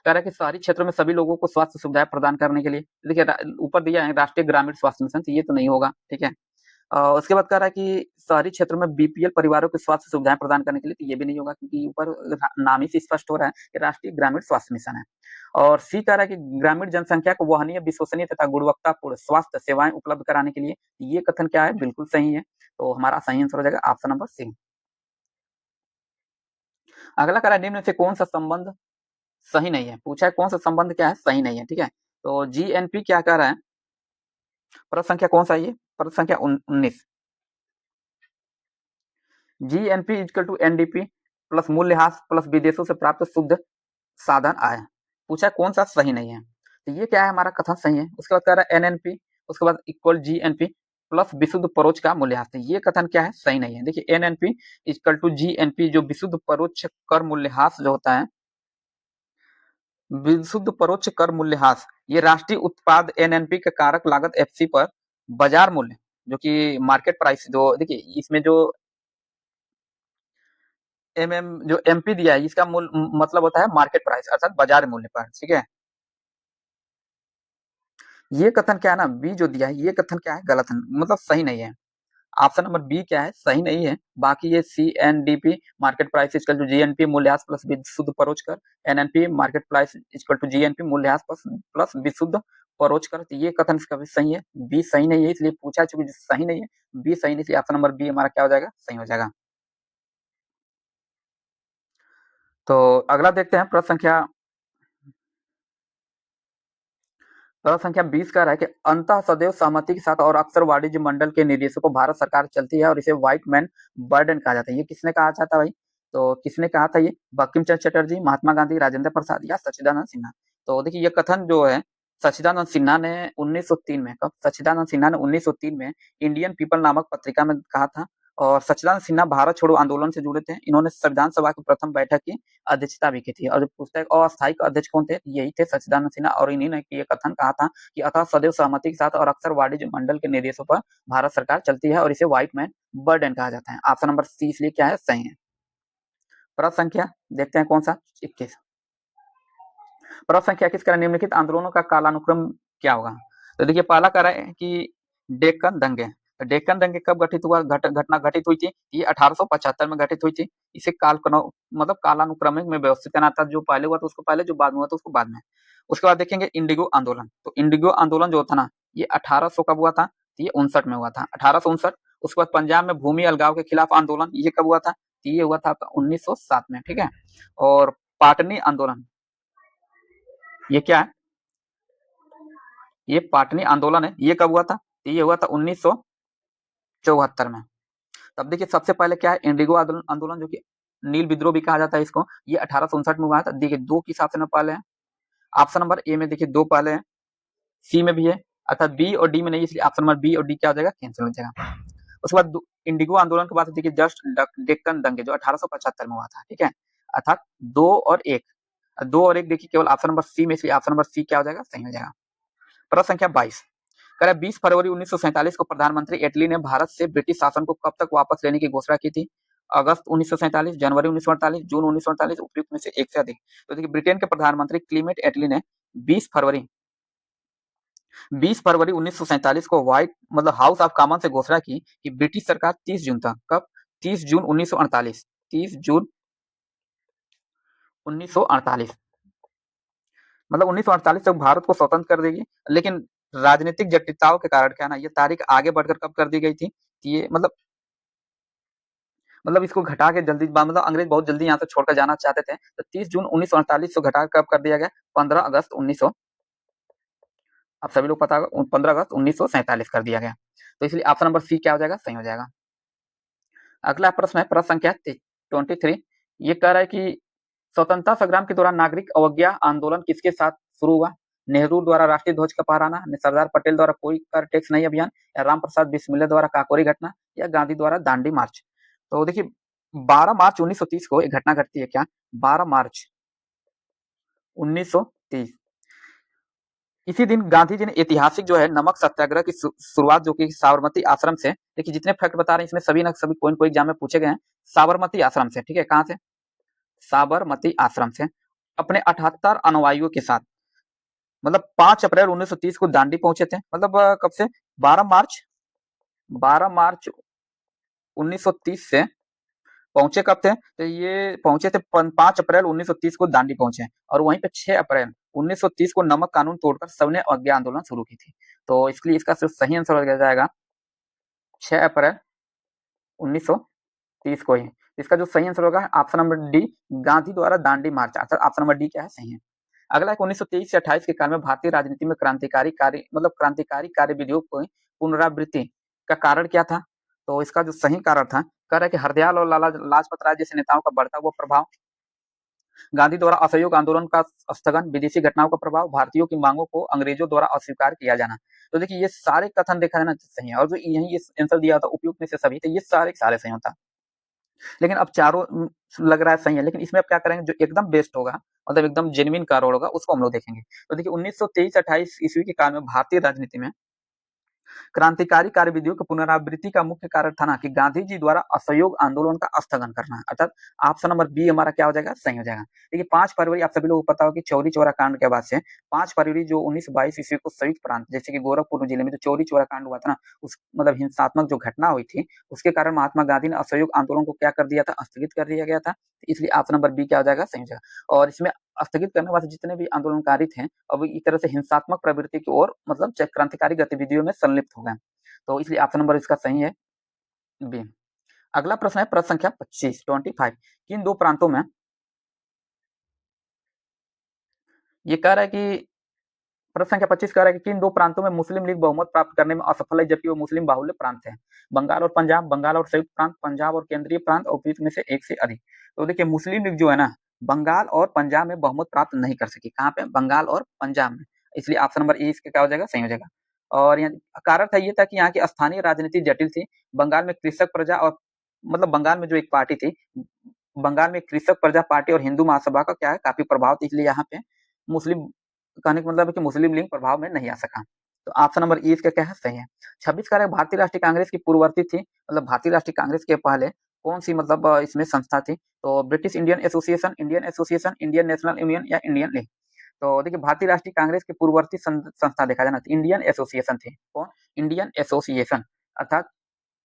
रहा है कि शहरी क्षेत्रों में सभी लोगों को स्वास्थ्य सुविधाएं प्रदान करने के लिए। देखिए ऊपर दिया है राष्ट्रीय ग्रामीण स्वास्थ्य मिशन, तो ये तो नहीं होगा, ठीक है। उसके बाद कह रहा है कि शहरी क्षेत्रों में बीपीएल परिवारों को स्वास्थ्य सुविधाएं प्रदान करने के लिए, तो ये भी नहीं होगा क्योंकि ऊपर नाम ही से स्पष्ट हो रहा है कि राष्ट्रीय ग्रामीण स्वास्थ्य मिशन है। और सी कह रहा है कि ग्रामीण जनसंख्या को वहनीय विश्वसनीय तथा गुणवत्तापूर्ण स्वास्थ्य सेवाएं उपलब्ध कराने के लिए। ये कथन क्या है बिल्कुल सही है। तो हमारा सही आंसर हो जाएगा ऑप्शन नंबर सी। अगला कह रहा है निम्न से कौन सा संबंध सही नहीं है। पूछा है कौन सा संबंध क्या है सही नहीं है, ठीक है। तो जीएनपी क्या कह रहा है, प्रश्न संख्या कौन सा है ये, प्रश्न संख्या 19। GNP equal to NDP plus मूल्यह्रास प्लस विदेशों से प्राप्त शुद्ध साधन आय। पूछा कौन सा सही नहीं है। तो ये क्या है हमारा कथन सही है। उसके बाद कह रहा है एनएनपी, उसके बाद इक्वल जीएनपी प्लस विशुद्ध परोक्ष का मूल्यह्रास। ये कथन क्या है सही नहीं है। देखिए एनएनपी इक्वल टू जीएनपी जो विशुद्ध परोक्ष कर मूल्यह्रास जो होता है, विशुद्ध परोक्ष कर मूल्यह्रास ये राष्ट्रीय उत्पाद एनएनपी के कारक लागत एफसी पर बाजार मूल्य जो कि मार्केट प्राइस, जो देखिए इसमें जो जो एमपी दिया है इसका मूल मतलब होता है मार्केट प्राइस अर्थात बाजार मूल्य पर, ठीक है। ये कथन क्या है ना बी जो दिया है ये कथन क्या है गलत है, मतलब सही नहीं है। ऑप्शन नंबर बी क्या है सही नहीं है। बाकी ये C N D P market price equal to GNP मूल्यह्रास प्लस विशुद्ध परोक्ष कर, NNP market price equal to GNP मूल्यह्रास प्लस विशुद्ध परोक्ष कर। तो ये कथन इसका भी सही है, बी सही नहीं है, इसलिए पूछा चूंकि सही नहीं है बी सही नहीं, इसलिए ऑप्शन नंबर बी हमारा क्या हो जाएगा सही हो जाएगा। तो अगला देखते हैं प्रश्न संख्या 20 का है कि अंतः सदैव सहमति के साथ और अक्सर वाणिज्य मंडल के निर्देशों को भारत सरकार चलती है और इसे व्हाइट मैन बर्डन कहा जाता है। ये किसने कहा था भाई, तो किसने कहा था ये, बंकिम चंद्र चटर्जी, महात्मा गांधी, राजेंद्र प्रसाद या सच्चिदानंद सिन्हा। तो देखिए ये कथन जो है सच्चिदानंद सिन्हा ने 1903 में, कब, सच्चिदानंद सिन्हा ने 1903 में इंडियन पीपल नामक पत्रिका में कहा था। और सच्चिदानंद सिन्हा भारत छोड़ो आंदोलन से जुड़े थे। इन्होंने संविधान सभा की प्रथम बैठक की अध्यक्षता भी की थी। और जो पूछता है अस्थायी अध्यक्ष कौन थे, यही थे सच्चिदानंद सिन्हा। और इन्हीं ने ये कथन कहा था कि अतः सदैव सहमति के साथ और अक्सर वाणिज्य मंडल के निर्देशों पर भारत सरकार चलती है और इसे व्हाइट मैन बर्डन कहा जाता है। ऑप्शन नंबर सी इसलिए क्या है, सही है। प्रश्न संख्या देखते हैं कौन सा, 21। प्रश्न संख्या 21 कह निम्नलिखित आंदोलनों का कालानुक्रम क्या होगा। तो देखिए पहला कह रहा है कि डेक्कन दंगे। तो डेक्कन दंगे कब घटित हुआ, घटना घटित हुई थी, ये 1875 में घटित हुई थी। इसे मतलब कालानुक्रमिक में व्यवस्थित करना था, जो पहले हुआ तो उसको पहले, जो बाद में हुआ तो उसको बाद में। उसके बाद देखेंगे इंडिगो आंदोलन। तो इंडिगो आंदोलन जो था ना, ये 1800 कब हुआ था, ये 59 में हुआ था, 1859। उसके बाद पंजाब में भूमि अलगाव के खिलाफ आंदोलन, ये कब हुआ था, ये हुआ था आपका 1907 में, ठीक है। और पाटनी आंदोलन, ये क्या है, ये पाटनी आंदोलन है, ये कब हुआ था, ये हुआ था 1974 में। तब देखिए सबसे पहले क्या है, इंडिगो आंदोलन जो कि नील विद्रोह भी कहा जाता है इसको, ये 1859 में हुआ था। देखिए दो के हिसाब से ना पहले है, ऑप्शन नंबर ए में देखिए दो पहले है, सी में भी है, अर्थात बी और डी में नहीं, इसलिए ऑप्शन नंबर बी और डी क्या हो जाएगा, कैंसिल हो जाएगा। उसके बाद इंडिगो आंदोलन के बाद देखिए जस्ट डेक्कन दंगे जो 1875 में हुआ था, ठीक है। अर्थात 2 और 1 देखिए केवल ऑप्शन नंबर सी में, इसलिए ऑप्शन नंबर सी क्या हो जाएगा, सही हो जाएगा। प्रश्न संख्या 22 कह रहा है 20 फरवरी 1947 को प्रधानमंत्री एटली ने भारत से ब्रिटिश शासन को कब तक वापस लेने की घोषणा की थी। अगस्त 1947, जनवरी 1948, जून 1948, उपयुक्त में से एक से अधिक। तो देखिए ब्रिटेन के प्रधानमंत्री क्लीमेट एटली ने 20 फरवरी 1947 को व्हाइट मतलब हाउस ऑफ कॉमन से घोषणा की कि ब्रिटिश सरकार 30 जून तक, कब, 30 जून 1948, 30 जून 1948 मतलब 1948 तक भारत को स्वतंत्र कर देगी। लेकिन राजनीतिक जटिलताओं के कारण क्या ना, ये तारीख आगे बढ़कर कब कर दी गई थी, ये मतलब इसको घटा के जल्दी, मतलब अंग्रेज बहुत जल्दी यहाँ से छोड़कर जाना चाहते थे। तो 30 जून 1948 को घटा कब कर दिया गया, 15 अगस्त 1900, आप सभी लोग पता होगा, 15 अगस्त 1947 कर दिया गया। तो इसलिए ऑप्शन नंबर सी क्या हो जाएगा, सही हो जाएगा। अगला प्रश्न है प्रश्न संख्या 23। ये कह रहा है कि स्वतंत्रता संग्राम के दौरान नागरिक अवज्ञा आंदोलन किसके साथ शुरू हुआ। नेहरू द्वारा राष्ट्रीय ध्वज का फहराना, सरदार पटेल द्वारा कोई कर टैक्स नहीं अभियान, या राम प्रसाद बिस्मिल्ला द्वारा काकोरी घटना, या गांधी द्वारा दांडी मार्च। तो देखिए 12 मार्च 1930 को एक घटना घटती है, क्या, 12 मार्च 1930। इसी दिन गांधी जी ने ऐतिहासिक जो है नमक सत्याग्रह की शुरुआत, जो कि साबरमती आश्रम से, देखिए जितने फैक्ट बता रहे हैं इसमें सभी ना सभी कोई न कोई एग्जाम में पूछे गए हैं, साबरमती आश्रम से, ठीक है। कहां से, साबरमती आश्रम से, अपने 78 अनुयायियों के साथ, मतलब 5 अप्रैल 1930 को दांडी पहुंचे थे। मतलब कब से, 12 मार्च 1930 से पहुंचे कब थे, तो ये पहुंचे थे 5 अप्रैल 1930 को दांडी पहुंचे, और वहीं पे 6 अप्रैल 1930 को नमक कानून तोड़कर सबने अवज्ञा आंदोलन शुरू की थी। तो इसके लिए इसका सही आंसर हो जाएगा 6 अप्रैल 1930 को ही। इसका जो सही आंसर होगा ऑप्शन नंबर डी, गांधी द्वारा दांडी मार्च, ऑप्शन नंबर डी क्या है, सही है। अगला 1923 से 28 के काल में भारतीय राजनीति में क्रांतिकारी कार्यविधियों की पुनरावृत्ति का कारण क्या था। तो इसका जो सही कारण था, कह रहा है कि हरदयाल और लाला लाजपत राय जैसे नेताओं का बढ़ता हुआ प्रभाव, गांधी द्वारा असहयोग आंदोलन का स्थगन, विदेशी घटनाओं का प्रभाव, भारतीयों की मांगों को अंग्रेजों द्वारा अस्वीकार किया जाना। तो देखिए ये सारे कथन देखा है ना, सही है। और जो यही ये आंसर दिया था उपयुक्त में से सभी, तो ये सारे सही होता। लेकिन अब चारों लग रहा है सही है, लेकिन इसमें अब क्या करेंगे, जो एकदम बेस्ट होगा, मतलब एकदम जेन्युइन कारण होगा, उसको हम लोग देखेंगे। तो देखिए 1923-28 ईस्वी के काल में भारतीय राजनीति में क्रांतिकारी कार्यविधियों की पुनरावृत्ति का मुख्य कारण था ना कि गांधी जी द्वारा असहयोग आंदोलन का स्थगन करना, अर्थात ऑप्शन नंबर बी हमारा क्या हो जाएगा, सही हो जाएगा। देखिए 5 फरवरी आप सभी लोगों को पता होगा कि चौरी चौरा कांड के बाद से 5 फरवरी जो 1922 ईस्वी को संयुक्त प्रांत जैसे कि गोरखपुर जिले में जो चौरी चौरा कांड हुआ था ना, उस मतलब हिंसात्मक जो घटना हुई थी, उसके कारण महात्मा गांधी ने असहयोग आंदोलन को क्या कर दिया था, स्थगित कर दिया गया था। इसलिए ऑप्शन नंबर बी क्या हो जाएगा, सही हो जाएगा। और इसमें स्थगित करने वाले जितने भी आंदोलनकारी थे, अब एक तरह से हिंसात्मक प्रवृत्ति की ओर मतलब क्रांतिकारी गतिविधियों में संलिप्त हो गए। तो इसलिए ऑप्शन नंबर इसका सही है बी। अगला प्रश्न है प्रश्न संख्या 25 किन दो प्रांतों में, ये कह रहा है कि प्रश्न संख्या 25 कह रहा है कि किन दो प्रांतों में मुस्लिम लीग बहुमत प्राप्त करने में असफल है, जबकि वो मुस्लिम बाहुल्य प्रांत है। बंगाल और पंजाब, बंगाल और संयुक्त प्रांत, पंजाब और केंद्रीय प्रांत, और उपयुक्त में से एक से अधिक। तो देखिए मुस्लिम लीग जो है ना, बंगाल और पंजाब में बहुमत प्राप्त नहीं कर सकी। कहाँ पे, बंगाल और पंजाब में। इसलिए ऑप्शन नंबर ए इसके क्या हो जाएगा, सही हो जाएगा। और यहाँ कारण था ये था कि यहाँ की स्थानीय राजनीति जटिल थी। बंगाल में कृषक प्रजा और मतलब बंगाल में जो एक पार्टी थी, बंगाल में कृषक प्रजा पार्टी और हिंदू महासभा का क्या है काफी प्रभाव था, इसलिए यहाँ पे मुस्लिम, कहने का मतलब है कि मुस्लिम लीग प्रभाव में नहीं आ सका। तो ऑप्शन नंबर ई इसका क्या है सही है। 26 का भारतीय राष्ट्रीय कांग्रेस की पूर्ववर्ती थी, मतलब भारतीय राष्ट्रीय कांग्रेस के पहले कौन सी मतलब इसमें संस्था थी, तो British Indian association, Indian association, Indian national union या इंडियन लीग। तो देखिए भारतीय राष्ट्रीय कांग्रेस के पूर्ववर्ती संस्था देखा जाना तो इंडियन एसोसिएशन थी। कौन? इंडियन एसोसिएशन, अर्थात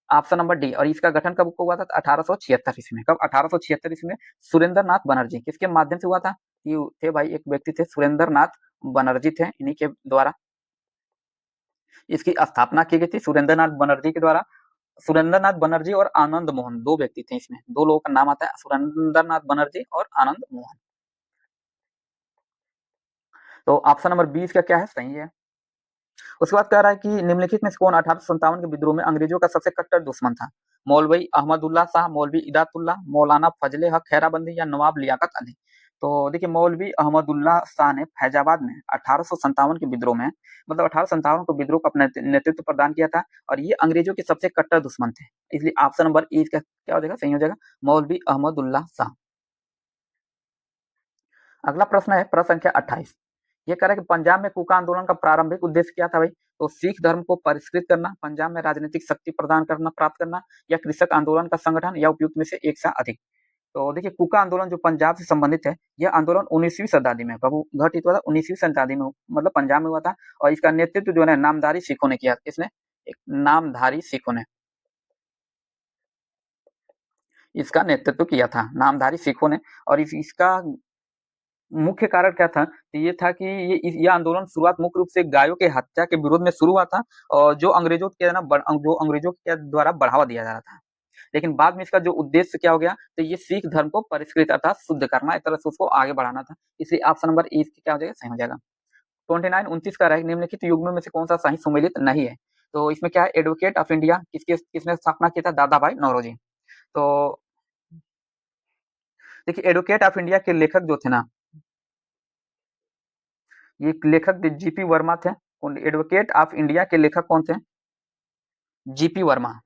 ऑप्शन नंबर डी। और इसका गठन कब को हुआ था? 1876 ईस्वी में। कब? 1876 ईस्वी में सुरेंद्र नाथ बनर्जी, किसके माध्यम से हुआ था? ये थे भाई, एक व्यक्ति थे सुरेंद्र नाथ बनर्जी थे, इन्हीं के द्वारा इसकी स्थापना की गई थी, सुरेंद्र नाथ बनर्जी के द्वारा। सुरेंद्र नाथ बनर्जी और आनंद मोहन, दो व्यक्ति थे इसमें, दो लोगों का नाम आता है, सुरेंद्र नाथ बनर्जी और आनंद मोहन। तो ऑप्शन नंबर 20 का क्या है सही है। उसके बाद कह रहा है कि निम्नलिखित में से कौन 1857 के विद्रोह में अंग्रेजों का सबसे कट्टर दुश्मन था? मौलवी अहमदुल्ला शाह, मौलवी इदातुल्ला, मौलाना फजले हक खैराबंदी या नवाब लियाकत अली। तो देखिए मौलवी अहमदुल्ला शाह ने फैजाबाद में 1857 के विद्रोह में, मतलब 1857 को विद्रोह का अपना नेतृत्व प्रदान किया था, और ये अंग्रेजों के सबसे कट्टर दुश्मन थे, इसलिए ऑप्शन नंबर ए का क्या हो जाएगा सही हो जाएगा, मौलवी अहमदुल्ला शाह। अगला प्रश्न है प्रश्न संख्या 28। ये कह रहा है कि पंजाब में कुका आंदोलन का प्रारंभिक उद्देश्य क्या था भाई? तो सिख धर्म को परिष्कृत करना, पंजाब में राजनीतिक शक्ति प्रदान करना, प्राप्त करना, या कृषक आंदोलन का संगठन, या उपयुक्त में से एक से अधिक। तो देखिए कुका आंदोलन जो पंजाब से संबंधित है, यह आंदोलन 19वीं शताब्दी में कब घटित हुआ था? 19वीं शताब्दी में, मतलब पंजाब में हुआ था, और इसका नेतृत्व जो है नामधारी सिखों ने किया। किसने? एक नामधारी सिखों ने इसका नेतृत्व किया था, नामधारी सिखों ने। और इसका मुख्य कारण क्या था? तो ये था कि ये आंदोलन शुरुआत मुख्य रूप से गायों के हत्या के विरोध में शुरू हुआ था, और जो अंग्रेजों के ना जो अंग्रेजों के द्वारा बढ़ावा दिया जा रहा था। लेकिन बाद में इसका जो उद्देश्य क्या हो गया, तो ये सिख धर्म को परिष्कृत अर्थात शुद्ध करना, एक तरह से उसको आगे बढ़ाना था, इसलिए ऑप्शन नंबर ए क्या हो जाएगा सही हो जाएगा। 29 29 का है निम्नलिखित युग्मों में से कौन सा सही सुमेलित नहीं है? तो इसमें क्या है, एडवोकेट ऑफ इंडिया किसने स्थापना किया था? दादा भाई नौरोजी। तो देखिए एडवोकेट ऑफ इंडिया के लेखक जो थे ना, ये लेखक जीपी वर्मा थे। एडवोकेट ऑफ इंडिया के लेखक कौन थे? जीपी वर्मा।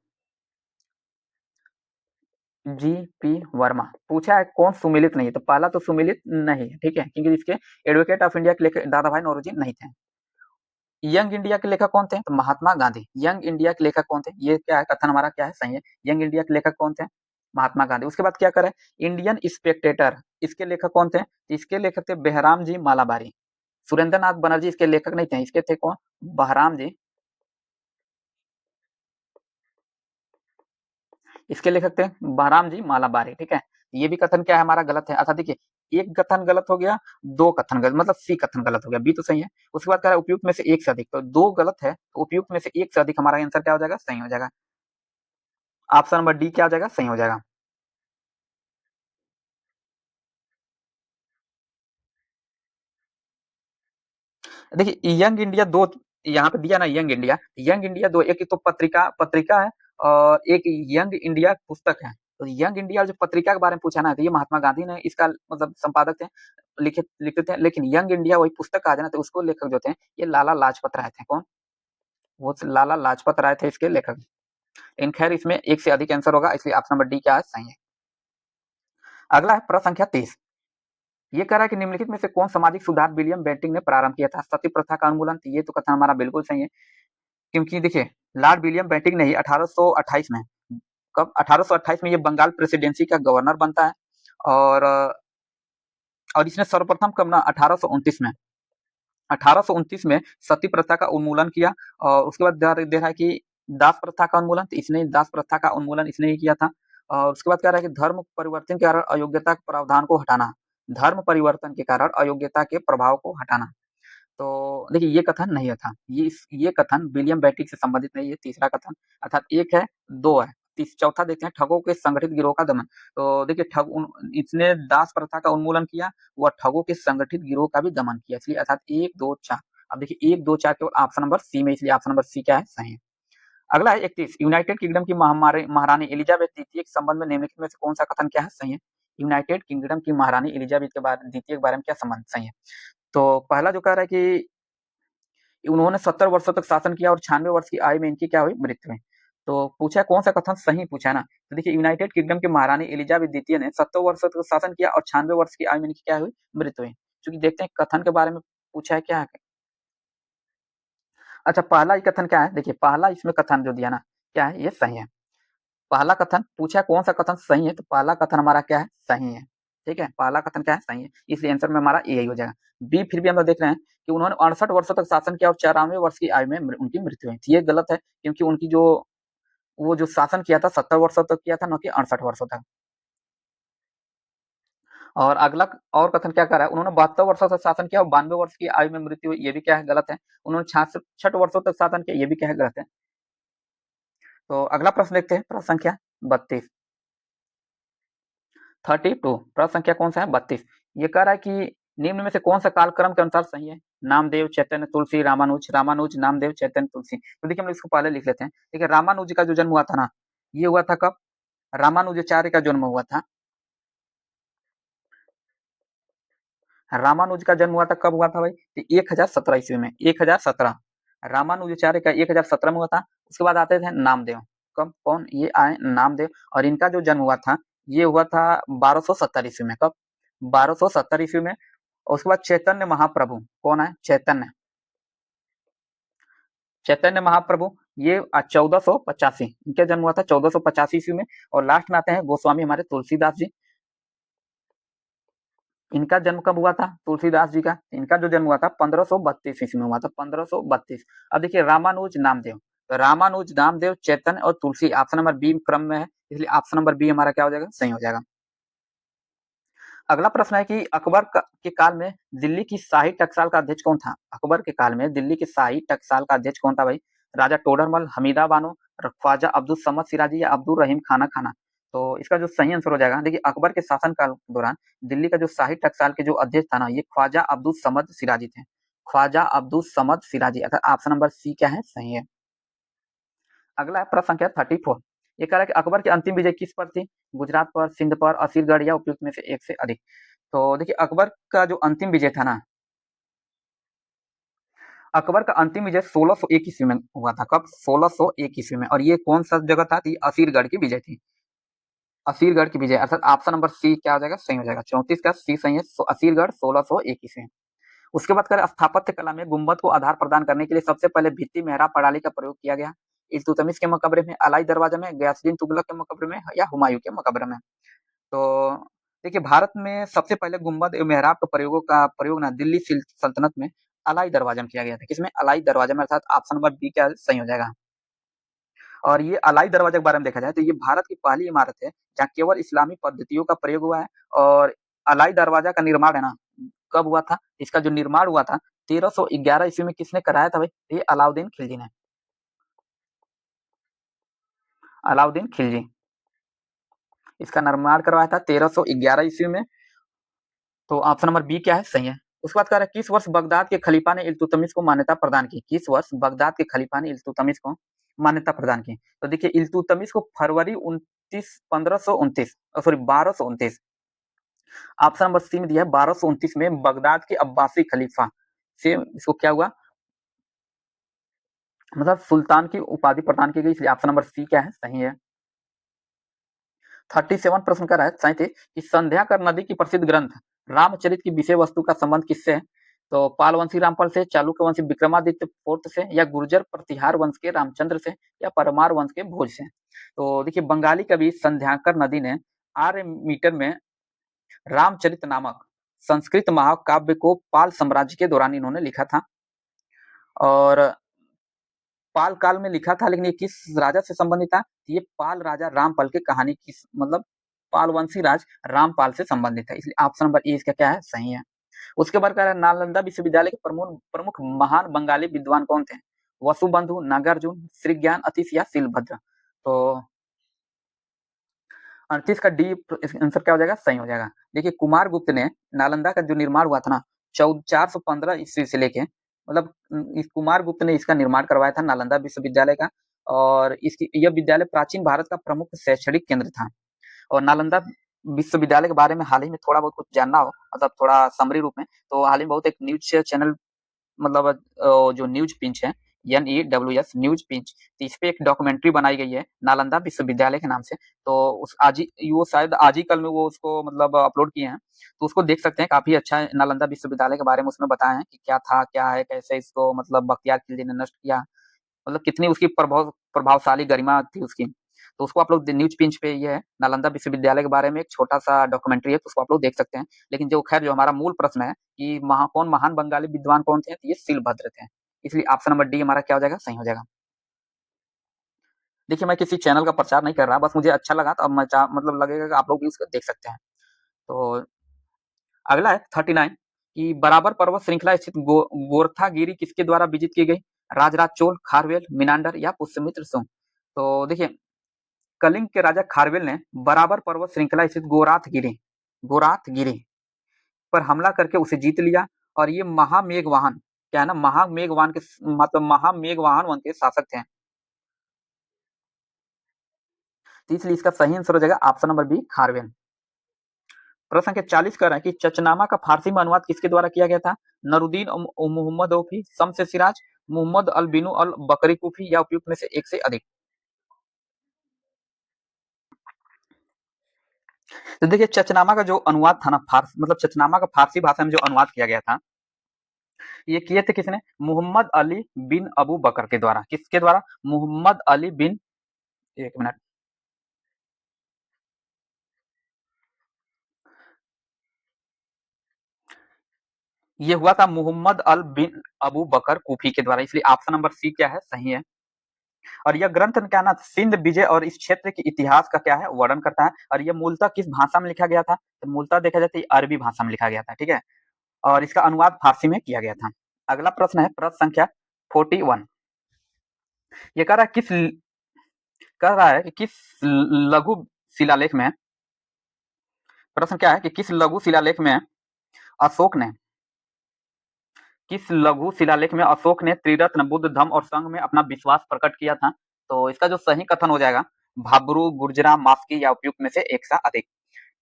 जीपी वर्मा पूछा है कौन सुमेलित नहीं है, तो पहला तो सुमेलित नहीं है, ठीक है, क्योंकि इसके एडवोकेट ऑफ इंडिया के लेखक दादा भाई नौरोजी नहीं थे। यंग इंडिया के लेखक कौन थे? तो महात्मा गांधी। यंग इंडिया के लेखक कौन थे? ये क्या है कथन हमारा क्या है सही है, यंग इंडिया के लेखक कौन थे? महात्मा गांधी। उसके बाद क्या करें, इंडियन स्पेक्टेटर, इसके लेखक कौन थे? इसके लेखक थे बेहराम जी मालाबारी। सुरेंद्र नाथ बनर्जी इसके लेखक नहीं थे, इसके थे कौन? बहराम जी, इसके लेखक थे बहराम जी मालाबारी, ठीक है। ये भी कथन क्या है हमारा गलत है, अच्छा देखिए एक कथन गलत हो गया, दो कथन गलत, मतलब सी कथन गलत हो गया, बी तो सही है। उसके बाद कह रहा है उपयुक्त में से एक से अधिक, तो दो गलत है, तो उपयुक्त में से एक से अधिक हमारा आंसर क्या हो जाएगा सही हो जाएगा, ऑप्शन नंबर डी क्या हो जाएगा सही हो जाएगा। देखिए यंग इंडिया दो, यहाँ पे दिया ना यंग इंडिया, यंग इंडिया दो, एक तो पत्रिका पत्रिका है, और एक यंग इंडिया पुस्तक है। तो यंग इंडिया जो पत्रिका के बारे में पूछा ना, तो ये महात्मा गांधी ने इसका मतलब संपादक थे, लिखे लिखते थे। लेकिन यंग इंडिया वही पुस्तक आ जाए ना, तो उसको लेखक जो थे ये लाला लाजपत राय थे। कौन? वो लाला लाजपत राय थे इसके लेखक। इन खैर इसमें एक से अधिक आंसर होगा, इसलिए ऑप्शन नंबर डी क्या है सही है। अगला है प्रश्न संख्या 30। ये कह रहा है कि निम्नलिखित में से कौन सामाजिक सुधार विलियम बेंटिंक ने प्रारंभ किया था? सती प्रथा का उन्मूलन, तो ये तो कथन हमारा बिल्कुल सही है, क्योंकि देखिए लॉर्ड विलियम बेंटिंक ने ही 1828 में, कब 1828 में ये बंगाल प्रेसिडेंसी का गवर्नर बनता है, और इसने सर्वप्रथम कब ना 1829 में, 1829 में सती प्रथा का उन्मूलन किया। और उसके बाद दे रहा है कि दास प्रथा का उन्मूलन, तो इसने दास प्रथा का उन्मूलन इसने ही किया था। और उसके बाद कह रहा है कि धर्म परिवर्तन के कारण अयोग्यता के प्रावधान को हटाना, धर्म परिवर्तन के कारण अयोग्यता के प्रभाव को हटाना। तो देखिए ये कथन नहीं था, ये कथन विलियम बेंटिक से संबंधित नहीं है, तीसरा कथन, अर्थात एक है दो है। चौथा देखते हैं ठगों के संगठित गिरोह का दमन। तो देखिए इसने दास प्रथा का उन्मूलन किया, वह ठगों के संगठित गिरोह का भी दमन किया, इसलिए अर्थात एक दो चार। अब देखिए एक दो चार केवल ऑप्शन नंबर सी में, इसलिए ऑप्शन नंबर सी क्या है सही है। अगला है 31। यूनाइटेड किंगडम की महारानी एलिजाबेथ द्वितीय के संबंध में निम्नलिखित में से कौन सा कथन क्या है सही है? यूनाइटेड किंगडम की महारानी एलिजाबेथ के बारे द्वितीय के बारे में क्या संबंध सही है? तो पहला जो कह रहा है कि उन्होंने 70 वर्षों तक शासन किया और 96 वर्ष की आयु में इनकी क्या हुई मृत्यु हुई। तो पूछा कौन सा कथन सही पूछा है ना। तो देखिए यूनाइटेड किंगडम की महारानी एलिजाबेथ द्वितीय ने 70 वर्षों तक शासन किया और 96 वर्ष की आयु में इनकी क्या हुई, मृत्यु हुई। क्योंकि देखते हैं कथन के बारे में पूछा है क्या है। अच्छा पहला ही कथन क्या है, देखिए पहला इसमें कथन जो दिया ना क्या है, ये सही है। पहला कथन पूछा है कौन सा कथन सही है, तो पहला कथन हमारा क्या है, सही है। ठीक है, पहला कथन क्या है, सही है, इसलिए आंसर में हमारा ए ही हो जाएगा। बी फिर भी हम लोग देख रहे हैं कि उन्होंने 68 वर्षों तक शासन किया और 94 वर्ष की आयु में उनकी मृत्यु हुई थी। ये गलत है क्योंकि उनकी जो वो जो शासन किया था 70 वर्षों तक किया था, न कि 68 वर्षों तक। और अगला और कथन क्या कर रहा है, उन्होंने 72 वर्षों तक शासन किया और 92 वर्ष की आयु में मृत्यु हुई, ये भी क्या है, गलत है। उन्होंने 66 वर्षों तक शासन किया, ये भी क्या है, गलत है। तो अगला प्रश्न देखते हैं, प्रश्न संख्या 32। 32 प्रश्न संख्या कौन सा है, 32। ये कह रहा है कि निम्न में से कौन सा कालक्रम के अनुसार सही है, नामदेव चैतन्य तुलसी रामानुज, रामानुज नामदेव चैतन्य तुलसी। तो देखिए हम इसको पहले लिख लेते हैं। देखिए रामानुज का जो जन्म हुआ था ना, ये हुआ था कब, रामानुजाचार्य का जन्म हुआ था, रामानुज का जन्म हुआ था कब हुआ था भाई, तो 1017 ईस्वी में, 1017। रामानुजाचार्य का 1017 में हुआ था। उसके बाद आते थे नामदेव, कब कौन ये आए नामदेव, और इनका जो जन्म हुआ था ये हुआ था 1270 ईस्वी में, कब 1270 ईस्वी में। और उसके बाद चैतन्य महाप्रभु, कौन है, चैतन्य, चैतन्य महाप्रभु, ये 1485, इनका जन्म हुआ था 1485 ईस्वी में। और लास्ट में आते हैं गोस्वामी हमारे तुलसीदास जी, इनका जन्म कब हुआ था, तुलसीदास जी का, इनका जो जन्म हुआ था 1532 ईस्वी में हुआ था, 1532। अब देखिए रामानुज नामदेव, तो रामानुज नामदेव चैतन्य और तुलसी ऑप्शन नंबर बी क्रम में है, इसलिए ऑप्शन नंबर बी हमारा क्या हो जाएगा, सही हो जाएगा। अगला प्रश्न है कि अकबर के काल में दिल्ली की शाही टकसाल का अध्यक्ष कौन था, अकबर के काल में दिल्ली की शाही टकसाल का अध्यक्ष कौन था भाई, राजा टोडरमल, हमीदा बानो, ख्वाजा अब्दुल समद सिराजी या अब्दुल रहीम खाना खाना। तो इसका जो सही आंसर हो जाएगा, देखिए अकबर के शासन काल के दौरान दिल्ली का जो शाही टकसाल के जो अध्यक्ष था ना, ये ख्वाजा अब्दुल समद सिराजी थे, ख्वाजा अब्दुल समद सिराजी, अर्थात ऑप्शन नंबर सी क्या है, सही है। अगला है प्रश्न संख्या 34। ये कह रहा है कि अकबर की अंतिम विजय किस पर थी, गुजरात पर, सिंध पर, असीरगढ़ या उपयुक्त में से एक से अधिक। तो देखिए अकबर का जो अंतिम विजय था ना, अकबर का अंतिम विजय 1601 ईस्वी में हुआ था, कब 1601 ईस्वी में, और ये कौन सा जगह था, थी असीरगढ़ की विजय थी, असीरगढ़ की विजय, अर्थात ऑप्शन नंबर सी क्या हो जाएगा, सही हो जाएगा। 34 का सी सही है, असीरगढ़ 1601 ईस्वी। उसके बाद करें स्थापत्य कला में गुंबद को आधार प्रदान करने के लिए सबसे पहले भित्ति मेहराब प्रणाली का प्रयोग किया गया, इल्तुतमिश के मकबरे में, अलाई दरवाजा में, गयासुद्दीन तुगलक के मकबरे में या हुमायूं के मकबरे में। तो देखिए भारत में सबसे पहले गुंबद एवं मेहराब के प्रयोग ना दिल्ली सल्तनत में अलाई दरवाजा में किया गया था, किसमें, अलाई दरवाजा में, अर्थात ऑप्शन नंबर बी क्या सही हो जाएगा। और ये अलाई दरवाजा के बारे में देखा जाए तो ये भारत की पहली इमारत है जहाँ केवल इस्लामी पद्धतियों का प्रयोग हुआ है। और अलाई दरवाजा का निर्माण है ना, कब हुआ था, इसका जो निर्माण हुआ था 1311 ईस्वी में, किसने कराया था भाई, ये अलाउद्दीन खिलजी ने, अलाउद्दीन खिलजी, इसका निर्माण करवाया था 1311 ईस्वी में। तो ऑप्शन नंबर बी क्या है, सही है। उसके बाद कह रहा है किस वर्ष बगदाद के खलीफा ने इल्तुतमिश को मान्यता प्रदान की, किस वर्ष बगदाद के खलीफा ने इल्तुतमिश को मान्यता प्रदान की। तो देखिए इल्तुतमिश को फरवरी 29 1529 सॉरी 1229, ऑप्शन नंबर सी में दिया है 1229 में बगदाद के अब्बासी खलीफा से इसको क्या हुआ, मतलब सुल्तान की उपाधि प्रदान की गई, इसलिए ऑप्शन नंबर सी क्या है, सही है। 37 प्रश्न का है 37 कि संध्याकर नदी की प्रसिद्ध ग्रंथ रामचरित की विषय वस्तु का संबंध किससे है, तो पालवंशी रामपाल से, चालुक्य वंशी विक्रमादित्य फोर्थ से, या गुर्जर प्रतिहार वंश के रामचंद्र से, या परमार वंश के भोज से। तो देखिए बंगाली कवि संध्याकर नदी ने आर्य मीटर में रामचरित नामक संस्कृत महाकाव्य को पाल साम्राज्य के दौरान इन्होंने लिखा था। और पाल काल में लिखा था, लेकिन ये किस राजा से संबंधित था, ये पाल राजा रामपाल की कहानी किस मतलब पालवंशी राज रामपाल से संबंधित है, इसलिए ऑप्शन नंबर ए इसका क्या है, सही है। उसके बाद कह रहा है नालंदा विश्वविद्यालय के प्रमुख प्रमुख महान बंगाली विद्वान कौन थे, वसुबंधु, नागार्जुन, श्रीज्ञान अतीश या शिलभद्र। तो 38 का डी आंसर क्या हो जाएगा, सही हो जाएगा। देखिए कुमार गुप्त ने नालंदा का जो निर्माण हुआ था ना 415 ईस्वी से लेके, मतलब इस कुमार गुप्त ने इसका निर्माण करवाया था नालंदा विश्वविद्यालय का। और इसकी यह विद्यालय प्राचीन भारत का प्रमुख शैक्षणिक केंद्र था। और नालंदा विश्वविद्यालय के बारे में हाल ही में थोड़ा बहुत कुछ जानना हो, मतलब थोड़ा समरी रूप में, तो हाल ही में बहुत एक न्यूज चैनल, मतलब जो न्यूज पिंच है NEWS न्यूज पिंच। तो इस पे एक डॉक्यूमेंट्री बनाई गई है नालंदा विश्वविद्यालय के नाम से। तो उस आज ही वो शायद आज ही कल में वो उसको मतलब अपलोड किए हैं, तो उसको देख सकते हैं। काफी अच्छा है, नालंदा विश्वविद्यालय के बारे में उसमें बताया है कि क्या था क्या है, कैसे इसको मतलब बख्तियार खिलजी ने नष्ट किया, मतलब कितनी उसकी प्रभावशाली गरिमा थी उसकी। तो उसको आप लोग न्यूज पिंच पे ये है नालंदा विश्वविद्यालय के बारे में एक छोटा सा डॉक्यूमेंट्री है, तो उसको आप लोग देख सकते हैं। लेकिन जो खैर जो हमारा मूल प्रश्न है कि कौन महान बंगाली विद्वान कौन थे, तो ये शिलभद्र थे। इसलिए ऑप्शन नंबर डी हमारा क्या हो जाएगा, सही हो जाएगा। देखिए मैं किसी चैनल का प्रचार नहीं कर रहा, बस मुझे अच्छा लगा तो अब मैं मतलब लगेगा कि आप लोग भी उसको देख सकते हैं। तो अगला है 39 कि बराबर पर्वत श्रृंखला स्थित गोरखागिरी किसके द्वारा विजित की गई? राजराज चोल, खारवेल, मिनांडर या पुष्यमित्र सुंग। तो देखिए कलिंग के राजा खारवेल ने बराबर पर्वत श्रृंखला स्थित गोराथगिरी पर हमला करके उसे जीत लिया। और ये महामेघवाहन क्या है ना, महामेघवाहन के मतलब महामेघवाहन वंश के शासक थे। तो इसलिए इसका सही आंसर हो जाएगा ऑप्शन नंबर बी, खारवेल। प्रश्न संख्या 40 कह रहा है कि चचनामा का फारसी में अनुवाद किसके द्वारा किया गया था? नरुद्दीन मोहम्मद औफी, शम्स सिराज, मोहम्मद अल बिनु अल बकरी कुफी या उपयुक्त में से एक से अधिक। तो देखिए चचनामा का जो अनुवाद था ना, फारसी मतलब चचनामा का फारसी भाषा में जो अनुवाद किया गया था, ये किए थे किसने? मोहम्मद अली बिन अबू बकर के द्वारा। किसके द्वारा? मोहम्मद अली बिन, एक मिनट, ये हुआ था मोहम्मद अल बिन अबू बकर कुफी के द्वारा। इसलिए ऑप्शन नंबर सी क्या है, सही है। और यह ग्रंथ क्या ना सिंध विजय और इस क्षेत्र के इतिहास का क्या है, वर्णन करता है। और यह मूलतः किस भाषा में लिखा गया था? तो मूलतः देखा जाए तो अरबी भाषा में लिखा गया था, ठीक है। और इसका अनुवाद फारसी में किया गया था। अगला प्रश्न है प्रश्न संख्या 41। ये कह रहा है कि किस लघु शिलालेख में, प्रश्न क्या है कि किस लघु शिलालेख में अशोक ने किस लघु शिलालेख में अशोक ने त्रिरत्न बुद्ध धम्म और संघ में अपना विश्वास प्रकट किया था? तो इसका जो सही कथन हो जाएगा भाब्रू, गुर्जरा, मास्की या उपयुक्त में से एक सा अधिक।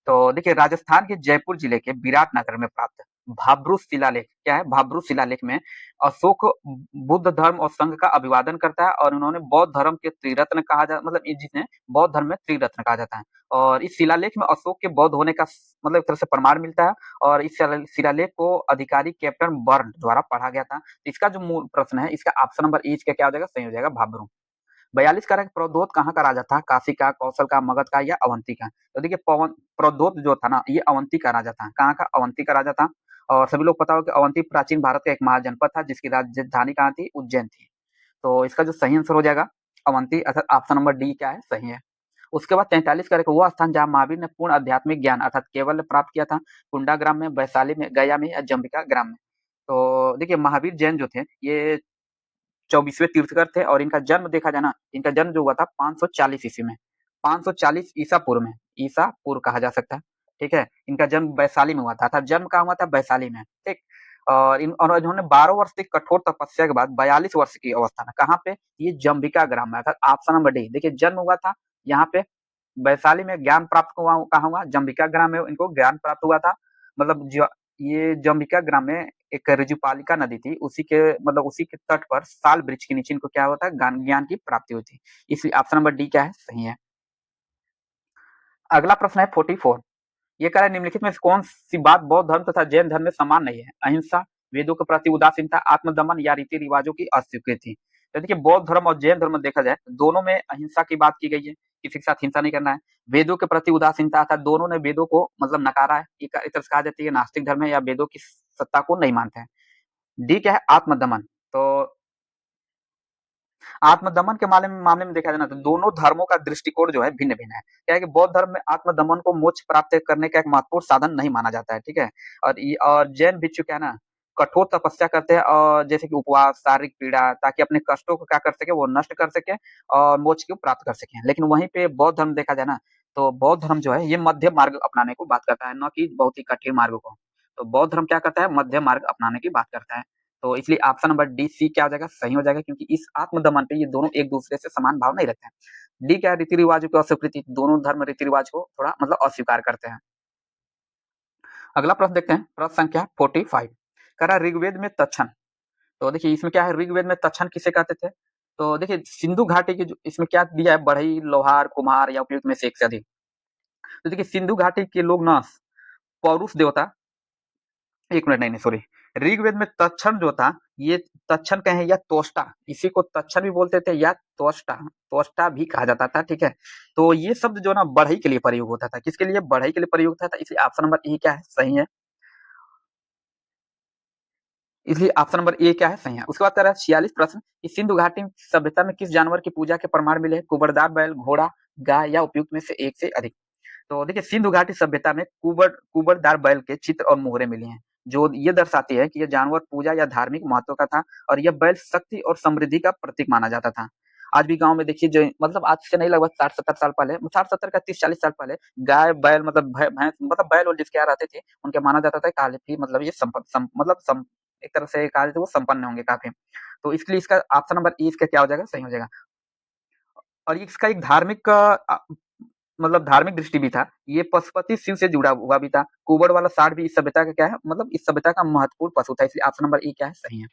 तो देखिए राजस्थान के जयपुर जिले के विराटनगर में प्राप्त भाब्रू शिलालेख क्या है, भाब्रू शिलालेख में अशोक बुद्ध धर्म और संघ का अभिवादन करता है। और उन्होंने बौद्ध धर्म के त्रिरत्न कहा जा मतलब जिन्हें बौद्ध धर्म में त्रिरत्न कहा जाता है। और इस शिलालेख में अशोक के बौद्ध होने का मतलब एक तरह से प्रमाण मिलता है। और इस शिलालेख को अधिकारी कैप्टन बर्न द्वारा पढ़ा गया था। इसका जो मूल प्रश्न है इसका ऑप्शन नंबर ए का क्या हो जाएगा, सही हो जाएगा भाब्रू। 42 कह रहा है कि प्रोद्योत कहाँ का राजा था? काशी का, कौशल का, मगध का या अवंती का। तो देखिए पवन प्रोद्योत जो था ना, ये अवंती का राजा था। कहाँ का? अवंती का राजा था। और सभी लोग पता हो कि अवंती प्राचीन भारत का एक महाजनपद था जिसकी राजधानी कहाँ थी? उज्जैन थी। तो इसका जो सही आंसर हो जाएगा अवंती, अर्थात ऑप्शन नंबर डी क्या है, सही है। उसके बाद 43 कह रहे हैं कि वह स्थान जहाँ महावीर ने पूर्ण आध्यात्मिक ज्ञान अर्थात केवल प्राप्त किया था, कुंडाग्राम में, वैशाली में, गया में या जंबिका ग्राम में। तो देखिए महावीर जैन जो थे ये 24वें तीर्थकर थे। और इनका जन्म देखा जाए ना, इनका जन्म जो हुआ था 540 ईस्वी में, 540 ईसा पूर्व में, ईसा पूर्व कहा जा सकता है, ठीक है। इनका जन्म वैशाली में हुआ था, अर्थात जन्म कहाँ हुआ था? वैशाली में, ठीक। और इन्होंने 12 वर्ष की कठोर तपस्या के बाद 42 वर्ष की अवस्था में कहाँ पे? ये जंबिका ग्राम में, अर्थात ऑप्शन नंबर डी। देखिए जन्म हुआ था यहाँ पे वैशाली में, ज्ञान प्राप्त हुआ कहाँ हुआ? जंबिका ग्राम में इनको ज्ञान प्राप्त हुआ था। मतलब ये जंबिका ग्राम में एक ऋजुपालिका नदी थी, उसी के मतलब उसी के तट पर साल वृक्ष के नीचे इनको क्या होता है? ज्ञान की प्राप्ति हुई थी। इसलिए ऑप्शन नंबर डी क्या है, सही है। अगला प्रश्न है 44। ये कह रहा है निम्नलिखित में से कौन सी बात बौद्ध धर्म तथा जैन धर्म में समान नहीं है? अहिंसा, वेदों के प्रति उदासीनता, आत्मदमन या रीति रिवाजों की अस्वीकृति। तो देखिए बौद्ध धर्म और जैन धर्म में देखा जाए दोनों में अहिंसा की बात की गई है, किसी के साथ हिंसा नहीं करना है। वेदों के प्रति उदासीनता अर्थात दोनों ने वेदों को मतलब नकारा है, एक तरह से कहा जाती है नास्तिक धर्म है या वेदों की सत्ता को नहीं मानते हैं। डी क्या है, आत्मदमन। तो आत्मदमन के मामले में देखा जाए ना तो दोनों धर्मों का दृष्टिकोण जो है भिन्न भिन्न है। क्या है कि बौद्ध धर्म में आत्मदमन को मोक्ष प्राप्त करने का एक महत्वपूर्ण साधन नहीं माना जाता है, ठीक है। और जैन भिक्षु क्या है ना, कठोर तपस्या करते हैं और जैसे कि उपवास, शारीरिक पीड़ा, ताकि अपने कष्टों को क्या कर सके, वो नष्ट कर सके और मोक्ष को प्राप्त कर सके। लेकिन वहीं पे बौद्ध धर्म देखा जाए ना, तो बौद्ध धर्म जो है ये मध्य मार्ग अपनाने को बात करता है, न कि बहुत ही कठिन मार्ग को। तो बौद्ध धर्म क्या करता है? मध्य मार्ग अपनाने की बात करता है। तो इसलिए ऑप्शन नंबर डी सी क्या हो जाएगा, सही हो जाएगा, क्योंकि इस आत्मदमन पे ये दोनों एक दूसरे से समान भाव नहीं रखते हैं। डी क्या है, रीति रिवाजों की अस्वीकृति, दोनों धर्म रीति रिवाज को थोड़ा मतलब अस्वीकार करते हैं। अगला प्रश्न देखते हैं प्रश्न संख्या 45। कह रहा ऋग्वेद में तक्षण तो देखिए इसमें क्या है, ऋग्वेद में तक्षण किसे कहते थे? तो देखिए सिंधु घाटी की जो इसमें क्या दिया है, बढ़ई, लोहार, कुम्हार या उपयुक्त में से एक से अधिक। तो देखिए सिंधु घाटी के लोग ना पौरुष देवता, एक मिनट, नहीं नहीं सॉरी, ऋग्वेद में तक्षण जो था, ये तक्षण कहें या त्वष्टा, इसी को तक्षण भी बोलते थे या त्वष्टा, त्वष्टा भी कहा जाता था, ठीक है। तो ये शब्द जो ना बढ़ई के लिए प्रयोग होता था, किसके लिए? बढ़ई के लिए प्रयोग होता था, इसलिए ऑप्शन नंबर ए क्या है, सही है। इसलिए ऑप्शन नंबर ए क्या है, सही है। उसके बाद कह रहा है 46 प्रश्न कि सिंधु घाटी सभ्यता में किस जानवर की पूजा के प्रमाण मिले हैं? कुबड़दार बैल, घोड़ा, गाय या उपयुक्त में से एक से अधिक। तो देखिए सिंधु घाटी सभ्यता में कुबड़दार बैल के चित्र और मोहरें मिली हैं, जो ये दर्शाती है कि यह जानवर पूजा या धार्मिक महत्व का था, और यह बैल शक्ति और समृद्धि का प्रतीक माना जाता था। आज भी गांव में देखिए, जो मतलब आज से नहीं, लगभग 60-70 साल पहले, 60-70 का 30-40 साल पहले, गाय बैल मतलब भैंस मतलब बैल और जिसके यहाँ रहते थे, उनके माना जाता था काफी, मतलब ये एक तरह से कहा जाए तो वो संपन्न होंगे काफी। तो इसलिए इसका ऑप्शन नंबर ए इसका क्या हो जाएगा, सही हो जाएगा। और इसका एक धार्मिक मतलब धार्मिक दृष्टि भी था। ये पशुपति शिव से जुड़ा हुआ भी था। कुबड़ वाला साँड़ भी इस सभ्यता का क्या है, मतलब इस सभ्यता का महत्वपूर्ण पशु था, इसलिए ऑप्शन नंबर ए क्या है, सही है।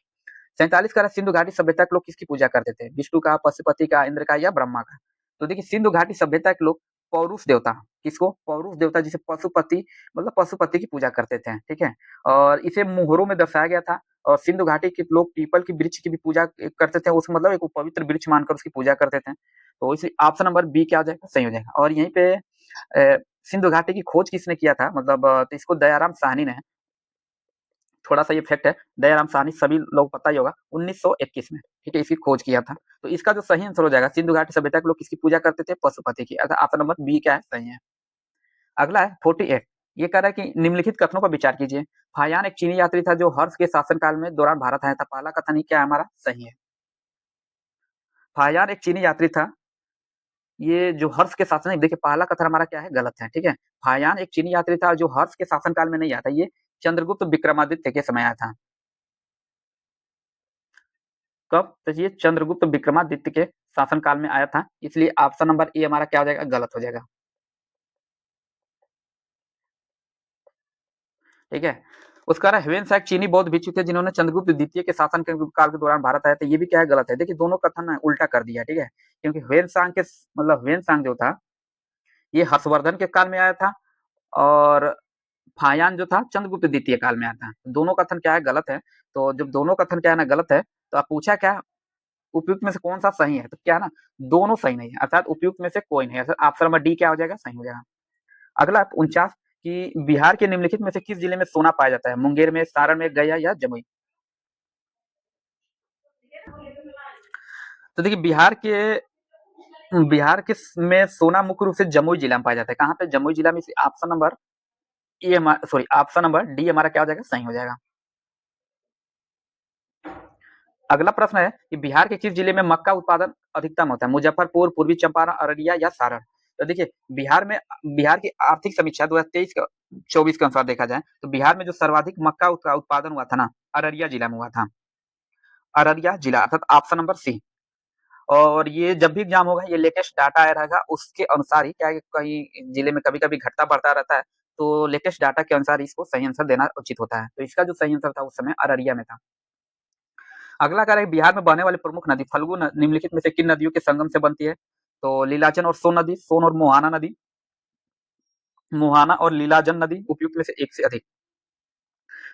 47 कह रहा है सिंधु घाटी सभ्यता के लोग किसकी पूजा करते थे? विष्णु का, पशुपति का, इंद्र का या ब्रह्मा का? तो देखिए सिंधु घाटी सभ्यता के लोग पौरुष देवता, किसको? पौरुष देवता जिसे पशुपति, मतलब पशुपति की पूजा करते थे, ठीक है। और इसे मुहरों में दर्शाया गया था, और सिंधु घाटी के लोग पीपल की वृक्ष की भी पूजा करते थे, उसको मतलब एक पवित्र वृक्ष मानकर उसकी पूजा करते थे। तो इसलिए ऑप्शन नंबर बी क्या हो जाएगा, सही हो जाएगा। और यहीं पे सिंधु घाटी की खोज किसने किया था? मतलब तो इसको दयाराम साहनी ने, थोड़ा सा ये फैक्ट है, दयाराम साहनी सभी लोग पता ही होगा, 1921 में, ठीक है, इसकी खोज किया था। तो इसका जो सही आंसर हो जाएगा, सिंधु घाटी सभ्यता के लोग किसकी पूजा करते थे? पशुपति की, अर्थात ऑप्शन नंबर बी क्या है, सही है। अगला है 48, ये कह रहा है कि निम्नलिखित कथनों पर विचार कीजिए। फाहियान एक चीनी यात्री था जो हर्ष के शासनकाल में दौरान भारत आया था। पहला कथन ही क्या है हमारा, सही है। फाहियान एक चीनी यात्री था, ये जो हर्ष के शासन, देखिए पहला कथन हमारा क्या है, गलत है, ठीक है। फाहियान एक चीनी यात्री था जो हर्ष के शासनकाल में नहीं आया था, ये चंद्रगुप्त विक्रमादित्य के समय आया था। कब? तो ये चंद्रगुप्त विक्रमादित्य के शासनकाल में आया था, इसलिए ऑप्शन नंबर ए हमारा क्या हो जाएगा, गलत हो जाएगा, ठीक है। उसका ह्वेन एक चीनी बौद्ध भिक्षु थे जिन्होंने चंद्रगुप्त द्वितीय के शासन के काल के दौरान भारत आए थे, ये भी क्या है, गलत है। देखिए दोनों कथन उल्टा कर दिया, ठीक है, क्योंकि ह्वेन सांग जो था, ये हर्षवर्धन के काल में आया था, और फायान जो था चंद्रगुप्त द्वितीय काल में आया था। दोनों कथन क्या है, गलत है। तो जब दोनों कथन क्या है ना, गलत है, तो आप पूछा क्या उपयुक्त में से कौन सा सही है, तो क्या है ना, दोनों सही नहीं है, अर्थात उपयुक्त में से कोई नहीं है, ऑप्शन नंबर डी क्या हो जाएगा, सही हो जाएगा। अगला 49 कि बिहार के निम्नलिखित में से किस जिले में सोना पाया जाता है? मुंगेर में, सारण में, गया या जमुई? तो देखिए बिहार के में सोना मुख्य रूप से जमुई जिला में पाया जाता है। कहाँ पे? जमुई जिला में। Option number A, sorry, option number D हमारा क्या हो जाएगा, सही हो जाएगा। अगला प्रश्न है कि बिहार के किस जिले में मक्का उत्पादन अधिकतम होता है? मुजफ्फरपुर, पूर्वी चंपारण, अररिया या सारण? तो देखिए बिहार की आर्थिक समीक्षा 2023 का 24 के अनुसार देखा जाए तो बिहार में जो सर्वाधिक मक्का का उत्पादन हुआ था ना, अररिया जिला में हुआ था। अररिया जिला, अर्थात ऑप्शन नंबर सी। और ये जब भी एग्जाम होगा, ये लेटेस्ट डाटा आया रहेगा, उसके अनुसार ही, क्या है, कहीं जिले में कभी कभी घटता बढ़ता रहता है, तो लेटेस्ट डाटा के अनुसार इसको सही आंसर देना उचित होता है। तो इसका जो सही आंसर था उस समय अररिया में था। अगला कार्य, बिहार में बहने वाली प्रमुख नदी फल्गु निम्नलिखित में से किन नदियों के संगम से बनती है? तो लीलाजन और सोन नदी, सोन और मोहाना नदी, मोहाना और लीलाजन नदी, उपयुक्त में से एक से अधिक।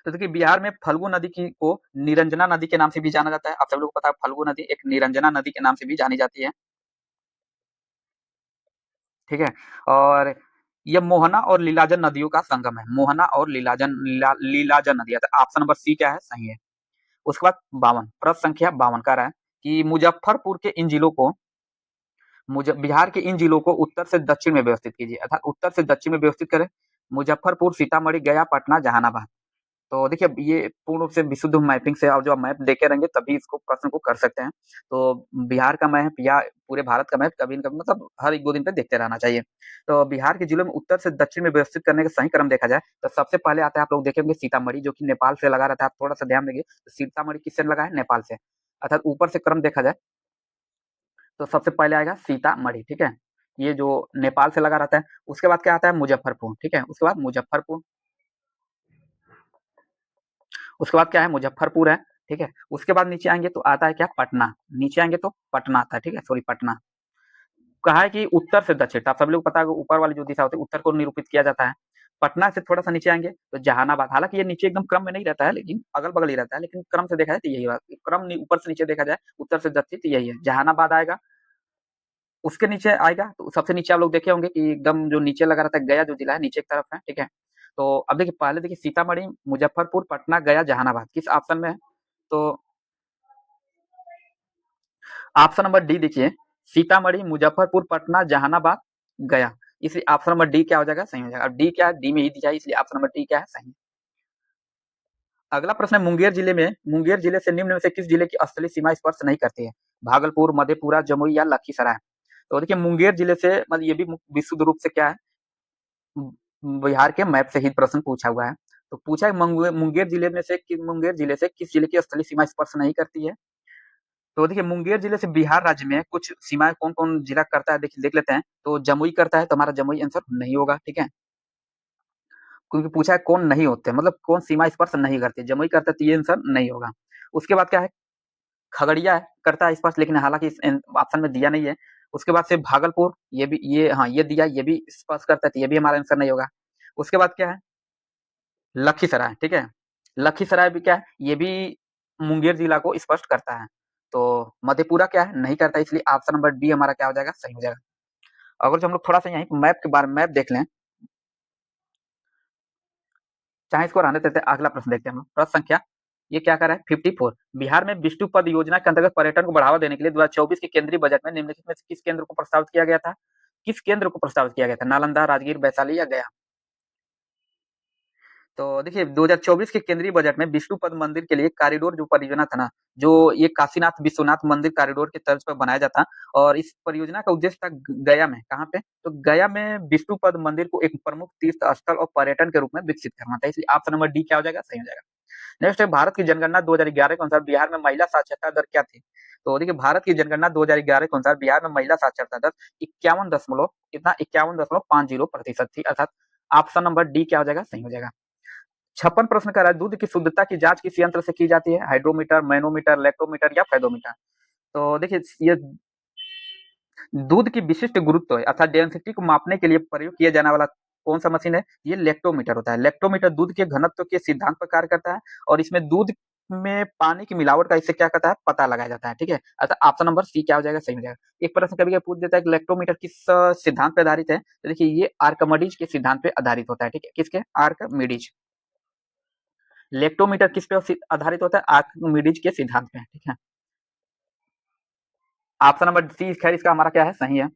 तो देखिए बिहार में फल्गु नदी की को निरंजना नदी के नाम से भी जाना जाता है। आप सब लोग को पता है, फल्गु नदी एक निरंजना नदी के नाम से भी जानी जाती है, ठीक है। और ये मोहना और लीलाजन नदियों का संगम है, मोहना और लीलाजन नदी, ऑप्शन नंबर सी क्या है, सही है। उसके बाद 52, प्रश्न संख्या 52 कह रहा है कि मुजफ्फरपुर के इन जिलों को, बिहार के इन जिलों को उत्तर से दक्षिण में व्यवस्थित कीजिए, अर्थात उत्तर से दक्षिण में व्यवस्थित करें। मुजफ्फरपुर, सीतामढ़ी, गया, पटना, जहानाबाद। तो देखिए ये पूर्ण रूप से विशुद्ध मैपिंग से, आप जो मैप देखे रहेंगे तभी इसको प्रश्न को कर सकते हैं। तो बिहार का मैप या पूरे भारत का मैप कभी न कभी, मतलब हर 1-2 दिन पे देखते रहना चाहिए। तो बिहार के जिलों में उत्तर से दक्षिण में व्यवस्थित करने का सही क्रम देखा जाए तो सबसे पहले आता है, आप लोग देखेंगे सीतामढ़ी, जो कि नेपाल से लगा रहता है। आप थोड़ा-सा ध्यान देंगे तो सीतामढ़ी किससे लगा है? नेपाल से। अर्थात ऊपर से क्रम देखा जाए तो सबसे पहले आएगा सीतामढ़ी, ठीक है? ये जो नेपाल से लगा रहता है। उसके बाद क्या आता है? मुजफ्फरपुर, ठीक है? उसके बाद क्या है? मुजफ्फरपुर है। ठीक है। उसके बाद नीचे आएंगे तो आता है क्या, पटना। नीचे आएंगे तो पटना आता है, ठीक है, सॉरी पटना। कहा है कि उत्तर से दक्षिण, तो आप सभी लोग पता है ऊपर वाली जो दिशा होती है उत्तर को निरूपित किया जाता है। पटना से थोड़ा सा नीचे आएंगे तो जहानाबाद, हालांकि ये नीचे एकदम क्रम में नहीं रहता है, लेकिन अगल बगल ही रहता है, लेकिन क्रम से देखा जाए तो यही बात, क्रम ऊपर से नीचे देखा जाए उत्तर से दक्षिण तो यही है, जहानाबाद आएगा। उसके नीचे आएगा तो सबसे नीचे आप लोग देखे होंगे कि एकदम जो नीचे लगा रहता है, गया जो जिला है नीचे की तरफ है, ठीक है। तो अब देखिए पहले देखिए सीतामढ़ी, मुजफ्फरपुर, पटना, गया, जहानाबाद किस ऑप्शन में है? तो ऑप्शन नंबर डी देखिए, सीतामढ़ी, मुजफ्फरपुर, पटना, जहानाबाद, गया। इसलिए ऑप्शन नंबर डी क्या हो जाएगा, सही हो जाएगा। अब डी क्या है, डी में ही दिया है, इसलिए ऑप्शन नंबर डी क्या है, सही। अगला प्रश्न है, मुंगेर जिले से निम्न में से किस जिले की स्थलीय सीमा स्पर्श नहीं करती है? भागलपुर, मधेपुरा, जमुई या लखीसराय। तो देखिए मुंगेर जिले से, मतलब ये भी विशुद्ध रूप से क्या है, बिहार के मैप से ही प्रश्न पूछा हुआ है। तो पूछा है मुंगेर जिले से किस जिले की स्थलीय सीमा स्पर्श नहीं करती है? तो देखिए मुंगेर जिले से बिहार राज्य में कुछ सीमाएं कौन कौन जिला करता है, देखिए देख लेते हैं। तो जमुई करता है, तो हमारा जमुई आंसर नहीं होगा, ठीक है, क्योंकि पूछा है कौन नहीं होते, मतलब कौन सीमा स्पर्श नहीं करते, जमुई करता है तो ये आंसर नहीं होगा। उसके बाद क्या है, खगड़िया है, करता है स्पर्श, लेकिन हालांकि इस ऑप्शन में दिया नहीं है। उसके बाद से भागलपुर, ये भी, ये हाँ ये दिया, ये भी स्पर्श करता है, तो ये भी हमारा आंसर नहीं होगा। उसके बाद क्या है, लखीसराय, ठीक है, लखीसराय भी क्या है, ये भी मुंगेर जिला को स्पष्ट करता है। तो मधेपुरा क्या है, नहीं करता, इसलिए ऑप्शन नंबर डी हमारा क्या हो जाएगा, सही हो जाएगा। अगर जो हम लोग थोड़ा सा यहीं मैप के बारे में मैप देख लें, चाहे इसको रहने देते हैं, अगला प्रश्न देखते हैं हम लोग। प्रश्न संख्या ये क्या कर रहा है, 54। बिहार में विष्णु पद योजना के अंतर्गत पर्यटन को बढ़ावा देने के लिए 2024 के केंद्रीय बजट में निम्नलिखित में से किस केंद्र को प्रस्तावित किया गया था? किस केंद्र को प्रस्तावित किया गया था, नालंदा, राजगीर, वैशाली या गया? तो देखिए 2024 के केंद्रीय बजट में विष्णुपद मंदिर के लिए कॉरिडोर जो परियोजना था ना, जो ये काशीनाथ विश्वनाथ मंदिर कॉरिडोर के तर्ज पर बनाया जाता, और इस परियोजना का उद्देश्य था गया में, कहाँ पे, तो गया में विष्णुपद मंदिर को एक प्रमुख तीर्थ स्थल और पर्यटन के रूप में विकसित करना था, इसलिए ऑप्शन नंबर डी क्या हो जाएगा, सही हो जाएगा। नेक्स्ट है, भारत की जनगणना 2011 के अनुसार बिहार में महिला साक्षरता दर क्या थी? तो देखिए भारत की जनगणना 2011 के अनुसार बिहार में महिला साक्षरता दर 51.50% थी, अर्थात ऑप्शन नंबर डी क्या हो जाएगा, सही हो जाएगा। 56 प्रश्न कर रहा है, दूध की शुद्धता की जांच किस यंत्र से की जाती है? हाइड्रोमीटर, मैनोमीटर, लैक्टोमीटर या फेदोमीटर। तो देखिए ये दूध की विशिष्ट गुरुत्व है अर्थात डेंसिटी को मापने के लिए प्रयोग किया जाने वाला कौन सा मशीन है, ये लैक्टोमीटर होता है। लैक्टोमीटर दूध के घनत्व के सिद्धांत पर कार्य करता है, और इसमें दूध में पानी की मिलावट का इससे क्या करता है, पता लगाया जाता है, ठीक है, अर्थात ऑप्शन नंबर सी क्या हो जाएगा, सही हो जाएगा। एक प्रश्न कभी कभी पूछ देता है कि लैक्टोमीटर किस सिद्धांत पर आधारित है, तो देखिए ये आर्कमिडीज के सिद्धांत पे आधारित होता है, ठीक है, किसके, आर्कमिडीज। लेक्टोमीटर किस पे आधारित होता है, आर्किमिडीज के सिद्धांत पे, ठीक है। ऑप्शन नंबर सी खैर इसका हमारा क्या है, सही है।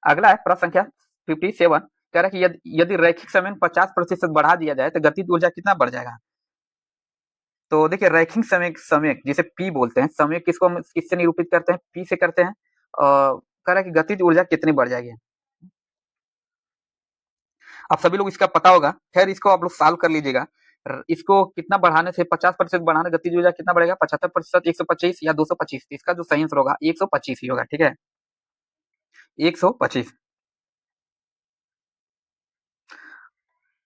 अगला है प्रश्न संख्या 57, कह रहा है कि यदि रैखिक समय में 50% बढ़ा दिया जाए तो गतिज ऊर्जा कितना बढ़ जाएगा? तो देखिए रैखिक समय समय जिसे पी बोलते हैं, समय किसको हम किससे निरूपित करते हैं, पी से करते हैं। कह रहा है कि गतिज ऊर्जा कितनी बढ़ जाएगी? आप सभी लोग इसका पता होगा, खैर इसको आप लोग सॉल्व कर लीजिएगा। इसको कितना बढ़ाने से, 50% बढ़ाने गतिज ऊर्जा कितना बढ़ेगा, 75%, 125 या 225? इसका जो सही आंसर होगा 125 ही होगा, ठीक है, 125।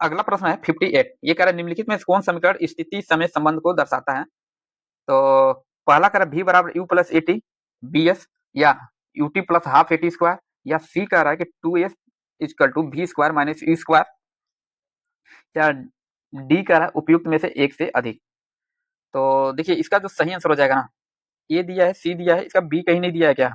अगला प्रश्न है 58, ये कह रहा है निम्नलिखित में से कौन समीकरण स्थिति समय संबंध को दर्शाता है? तो पहला कह रहा है v बराबर u प्लस ए टी बी एस, या u T plus half A T square, या सी कह रहा है कि 2s equal to v square minus you square, या डी कह रहा है उपयुक्त में से एक से अधिक। तो देखिए इसका जो सही आंसर हो जाएगा ना, ए दिया है, सी दिया है, इसका बी कहीं नहीं दिया है क्या?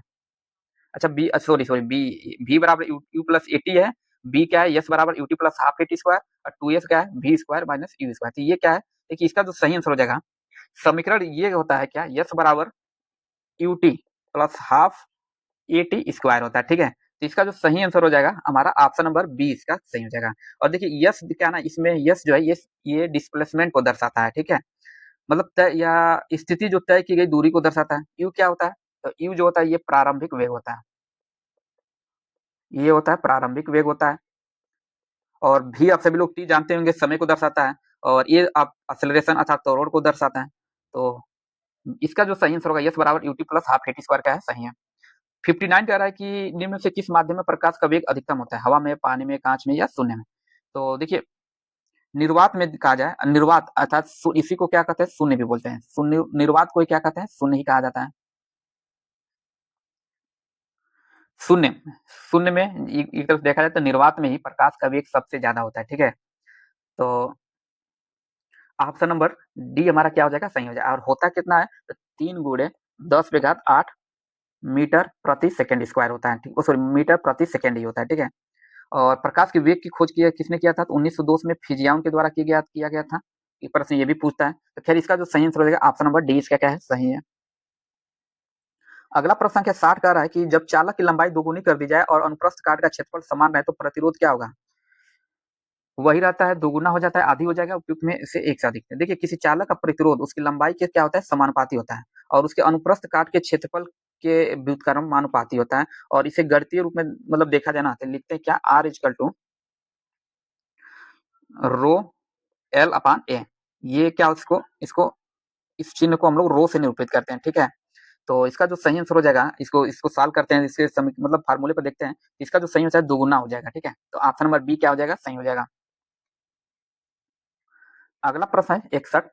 अच्छा B, sorry sorry, B, V बराबर यू प्लस ए टी है, बी क्या है, एस बराबर U T plus half A T square, और 2s क्या है, V square minus you square. तो ये क्या है, देखिए इसका जो सही आंसर हो जाएगा, समीकरण ये होता है क्या, एस बराबर U T plus half A T square होता है, ठीक है। तो इसका जो सही आंसर हो जाएगा हमारा ऑप्शन नंबर बी इसका सही हो जाएगा। और देखिए यस क्या ना, इसमें यस जो है ये डिस्प्लेसमेंट को दर्शाता है, ठीक है, मतलब तय या स्थिति जो तय की गई दूरी को दर्शाता है। यू क्या होता है, तो यू जो होता है ये प्रारंभिक वेग होता है, ये होता है प्रारंभिक वेग होता है। और भी आप सभी लोग टी जानते होंगे, समय को दर्शाता है, और ये आप एक्सेलरेशन अर्थात त्वरण को दर्शाता है। तो इसका जो सही आंसर होगा यस बराबर U T plus half A T square का है, सही है। 59 कह रहा है कि निम्न से किस माध्यम में प्रकाश का वेग अधिकतम होता है, हवा में, पानी में, कांच में या शून्य में? तो देखिए निर्वात में कहा जाए, निर्वात अर्थात इसी को क्या कहते हैं, शून्य भी बोलते हैं। शून्य निर्वात को क्या कहते हैं, शून्य ही कहा जाता है। शून्य शून्य में एक तरफ देखा जाए तो निर्वात में ही प्रकाश का वेग सबसे ज्यादा होता है, ठीक है। तो ऑप्शन नंबर डी हमारा क्या हो जाएगा, सही हो जाएगा। और होता कितना है, तो 3 × 10⁸ मीटर प्रति सेकंड स्क्वायर होता है, ठीक, सॉरी मीटर प्रति सेकंड ही होता है, ठीक है। और प्रकाश के वेग की खोज किसने किया था, तो 1902 में फिजियाउन के द्वारा किया गया था। एक प्रश्न ये भी पूछता है। तो खैर इसका जो सही आंसर हो जाएगा ऑप्शन नंबर डी, इसका क्या है, सही है। अगला प्रश्न संख्या 60 कह रहा है कि जब चालक की लंबाई दोगुनी कर दी जाए और अनुप्रस्थ काट का क्षेत्रफल समान रहे तो प्रतिरोध क्या होगा। वही रहता है, दोगुना हो जाता है, आधी हो जाएगा, उपयुक्त में से एक से अधिक। देखिए किसी चालक का प्रतिरोध उसकी लंबाई के क्या होता है, समानुपाती होता है, और उसके अनुप्रस्थ काट के क्षेत्रफल के व्युत्क्रमानुपाती होता है। और इसे गणितीय रूप में मतलब देखा जाए ना तो लिखते हैं क्या, r equal to rho l upon a. ये क्या उसको इसको इस चिन्ह को हम लोग रो से निरूपित करते हैं, ठीक है। तो इसका जो सही आंसर हो जाएगा, इसको इसको सॉल्व करते हैं, इसके मतलब फार्मूले पर देखते हैं, इसका जो सही हो जाएगा दोगुना हो जाएगा, ठीक है। तो ऑप्शन नंबर बी क्या हो जाएगा, सही हो जाएगा। अगला प्रश्न है 61।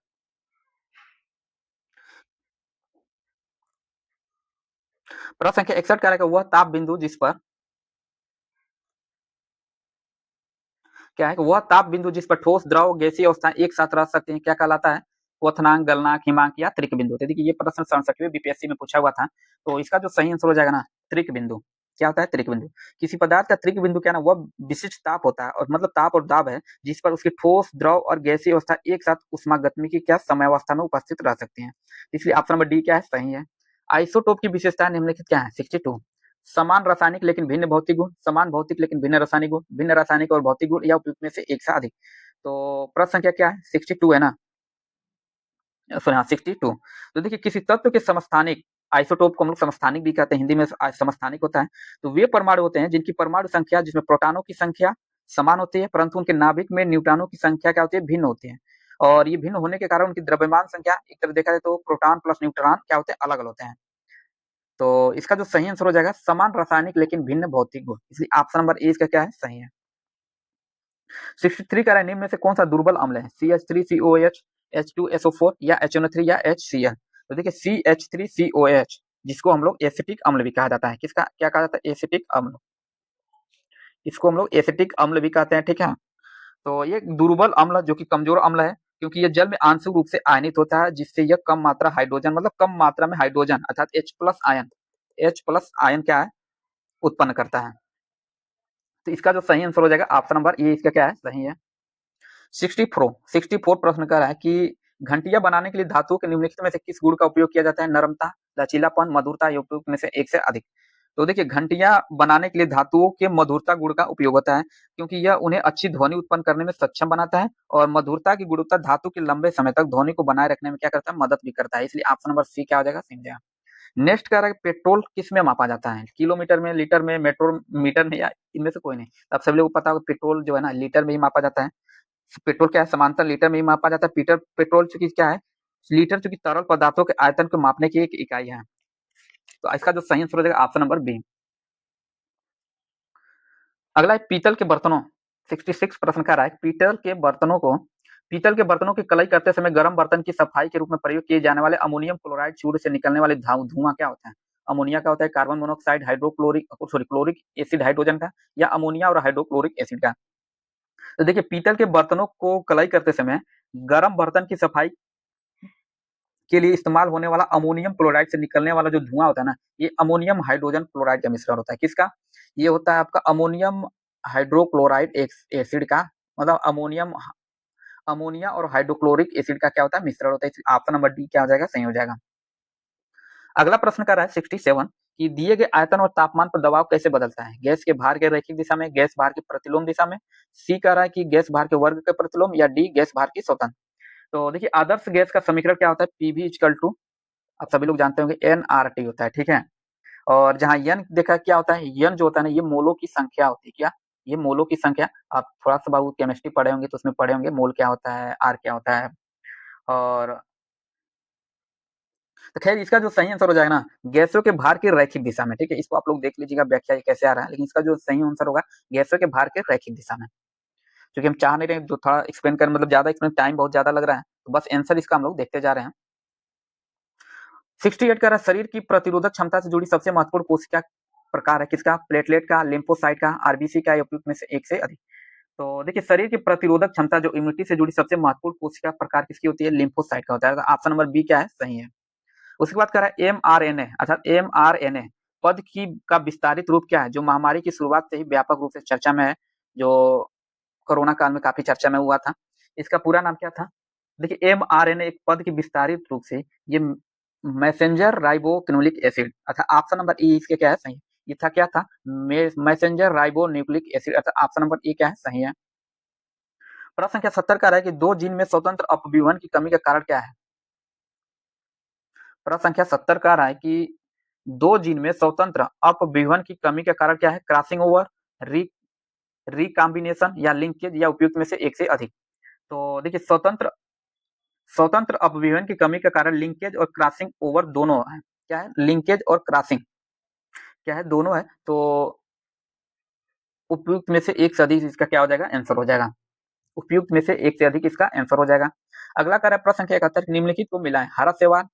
प्रश्न संख्या 61 क्या रहेगा, वह ताप बिंदु जिस पर क्या है कि वह ताप बिंदु जिस पर ठोस द्रव गैसीय अवस्थाएं एक साथ रह सकते हैं क्या कहलाता है, क्वथनांक, गलनांक, हिमांक या त्रिक बिंदु। तो देखिए ये प्रश्न 67वें बीपीएससी में पूछा हुआ था। तो इसका जो सही आंसर हो जाएगा ना, त्रिक बिंदु। क्या होता है, त्रिक बिंदु। किसी पदार्थ का त्रिक बिंदु क्या ना, वह विशिष्ट ताप होता है, और मतलब ताप और दाब है जिस पर उसकी ठोस द्रव और गैसीय अवस्था एक साथ उष्मागतिकी क्या समयावस्था में उपस्थित रह सकती है। इसलिए ऑप्शन नंबर डी क्या है, सही है। आइसोटोप की विशेषता निम्नलिखित क्या है, 62। समान रासायनिक लेकिन भिन्न भौतिक गुण, समान भौतिक लेकिन भिन्न रासायनिक गुण, भिन्न रासायनिक और भौतिक गुण, या उपयुक्त में से एक से अधिक। तो प्रश्न संख्या क्या है, 62 है ना, सॉरी हाँ 62। तो देखिए किसी तत्व के समस्थानिक, आइसोटोप को हम लोग समस्थानिक भी कहते हैं, हिंदी में समस्थानिक होता है। तो वे परमाणु होते हैं जिनकी परमाणु संख्या, जिसमें प्रोटॉनों की संख्या समान होती है, परंतु उनके नाभिक में न्यूट्रॉनों की संख्या क्या होती है, भिन्न होती है। और ये भिन्न होने के कारण उनकी द्रव्यमान संख्या, एक तरह देखा जाए तो प्रोटॉन प्लस न्यूट्रॉन क्या होते हैं, अलग अलग होते हैं। तो इसका जो सही आंसर हो जाएगा, समान रासायनिक लेकिन भिन्न भौतिक गुण, इसलिए ऑप्शन नंबर ए इसका क्या है, सही है। 63 कह रहा है निम्न में से कौन सा दुर्बल अम्ल है, CH3COH, H2SO4 या HNO3 या HCl। तो देखिए CH3COH जिसको हम लोग एसिटिक अम्ल भी कहा जाता है, किसका क्या कहा जाता है, एसिटिक अम्ल, इसको हम लोग एसिटिक अम्ल भी कहते हैं, ठीक है। तो ये दुर्बल अम्ल जो कि कमजोर अम्ल है, क्योंकि ये जल में आंशिक रूप से आयनित होता है, जिससे यह कम मात्रा हाइड्रोजन, मतलब कम मात्रा में हाइड्रोजन अर्थात H+ आयन क्या है, उत्पन्न करता है। तो इसका जो सही आंसर हो जाएगा ऑप्शन नंबर ए, इसका क्या है, सही है। 64 प्रश्न कर रहा है कि घंटिया बनाने के लिए धातु के निम्नलिखित में से किस गुण का उपयोग किया जाता है, नरमता, लचीलापन, मधुरता, या उपयुक्त में से एक से अधिक। तो देखिए घंटिया बनाने के लिए धातुओं के मधुरता गुण का उपयोग होता है, क्योंकि यह उन्हें अच्छी ध्वनि उत्पन्न करने में सक्षम बनाता है, और मधुरता की गुणवत्ता धातु के लंबे समय तक ध्वनि को बनाए रखने में क्या करता है, मदद भी करता है। इसलिए ऑप्शन नंबर सी क्या हो जाएगा, सही हो जाएगा। नेक्स्ट कह रहा है पेट्रोल किस में मापा जाता है, किलोमीटर में, लीटर में, मेट्रो मीटर में, या इनमें से कोई नहीं। अब सभी लोगों को पता होगा पेट्रोल जो है ना लीटर में ही मापा जाता है। पेट्रोल क्या है, समांतर लीटर में ही मापा जाता है। पेट्रोल चूंकि क्या है, लीटर चूंकि तरल पदार्थों के आयतन को मापने की एक इकाई है। तो इसका जो सही आंसर हो जाएगा ऑप्शन नंबर बी। अगला है पीतल के बर्तनों, 66 प्रश्न का रहा है पीतल के बर्तनों की कलाई करते समय गर्म बर्तन की सफाई के रूप में प्रयोग किए जाने वाले अमोनियम क्लोराइड चूर्ण से निकलने वाले धुआं क्या होता है। अमोनिया क्या होता है, carbon monoxide, chloric acid hydrogen का, या अमोनिया और हाइड्रोक्लोरिक एसिड का। तो देखिए पीतल के बर्तनों को कलाई करते समय गर्म बर्तन की सफाई के लिए इस्तेमाल होने वाला अमोनियम क्लोराइड से निकलने वाला जो धुआं होता है ना, ये अमोनियम हाइड्रोजन क्लोराइड का मिश्रण होता है। किसका, ये होता है आपका अमोनियम हाइड्रोक्लोराइड एसिड का, मतलब अमोनिया और हाइड्रोक्लोरिक एसिड का क्या होता है, मिश्रण होता है। ऑप्शन नंबर डी क्या हो जाएगा, सही हो जाएगा। अगला प्रश्न कर रहा है 67 कि दिए गए आयतन और तापमान पर दबाव कैसे बदलता है, गैस के भार के रैखिक दिशा में, गैस भार की प्रतिलोम दिशा में, सी कह रहा है कि गैस भार के वर्ग के प्रतिलोम, या डी गैस भार की स्वतंत्र। तो देखिए आदर्श गैस का समीकरण क्या होता है, पीवी इक्वल टू, आप सभी लोग जानते होंगे एनआरटी होता है, ठीक है। और जहां यन देखा क्या होता है, यन जो होता है ना, ये मोलों की संख्या होती है, क्या, ये मोलों की संख्या। आप थोड़ा सा बाबू केमिस्ट्री पढ़े होंगे तो उसमें पढ़े होंगे मोल क्या होता है, आर क्या होता है। और तो खैर इसका जो सही आंसर हो जाएगा ना, गैसों के भार की रैखिक दिशा में, ठीक है। इसको आप लोग देख लीजिएगा व्याख्या कैसे आ रहा है, लेकिन इसका जो सही आंसर होगा गैसों के भार के रैखिक दिशा में। क्योंकि हम चाह नहीं रहे जो थोड़ा एक्सप्लेन कर मतलब ज़्यादा एक्सप्लेन टाइम बहुत ज़्यादा लग रहा है, तो बस आंसर इसका हम लोग देखते जा रहे हैं। 68 कह रहा है शरीर की प्रतिरोधक क्षमता से जुड़ी सबसे महत्वपूर्ण कोशिका प्रकार है किसका? प्लेटलेट का, लिम्फोसाइट का, आरबीसी का या उपयुक्त में से एक से अधिक। तो देखिए शरीर की प्रतिरोधक क्षमता जो इम्यूनिटी से जुड़ी सबसे महत्वपूर्ण कोशिका प्रकार किसकी होती है? लिम्फोसाइट का होता है। ऑप्शन नंबर बी क्या है? सही है। उसके बाद कह रहा है एमआरएनए अर्थात एमआरएनए पद की का विस्तारित रूप क्या है? जो महामारी की शुरुआत से ही व्यापक रूप से चर्चा में है, जो कोरोना काल में काफी चर्चा में हुआ था। इसका पूरा नाम क्या था? देखिए एमआरएनए एक पद की विस्तारित रूप से ये मैसेंजर राइबोन्यूक्लिक एसिड अर्थात ऑप्शन नंबर ई इसके क्या है? सही है। ये था क्या था? मैसेंजर राइबोन्यूक्लिक एसिड अर्थात ऑप्शन नंबर ए क्या है? सही है। प्रश्न संख्या 70 का है कि दो जीन में स्वतंत्र अपव्यूहन की कमी का कारण क्या है? प्रश्न संख्या 70 का है कि दो जीन में स्वतंत्र अपव्यूहन की कमी का कारण क्या है? क्रॉसिंग ओवर, री रिकॉम्बिनेशन या लिंकेज या उपयुक्त में से एक से अधिक। तो देखिए स्वतंत्र स्वतंत्र अपव्यूहन की कमी का कारण लिंकेज और क्रॉसिंग ओवर दोनों है। क्या है? लिंकेज और क्रॉसिंग क्या है? दोनों है। तो उपयुक्त में से एक से अधिक इसका क्या हो जाएगा? आंसर हो जाएगा। उपयुक्त में से एक से अधिक इसका आंसर हो जाएगा। अगला कार्य प्रश्न संख्या 71 निम्नलिखित को मिला है हरा शैवाल।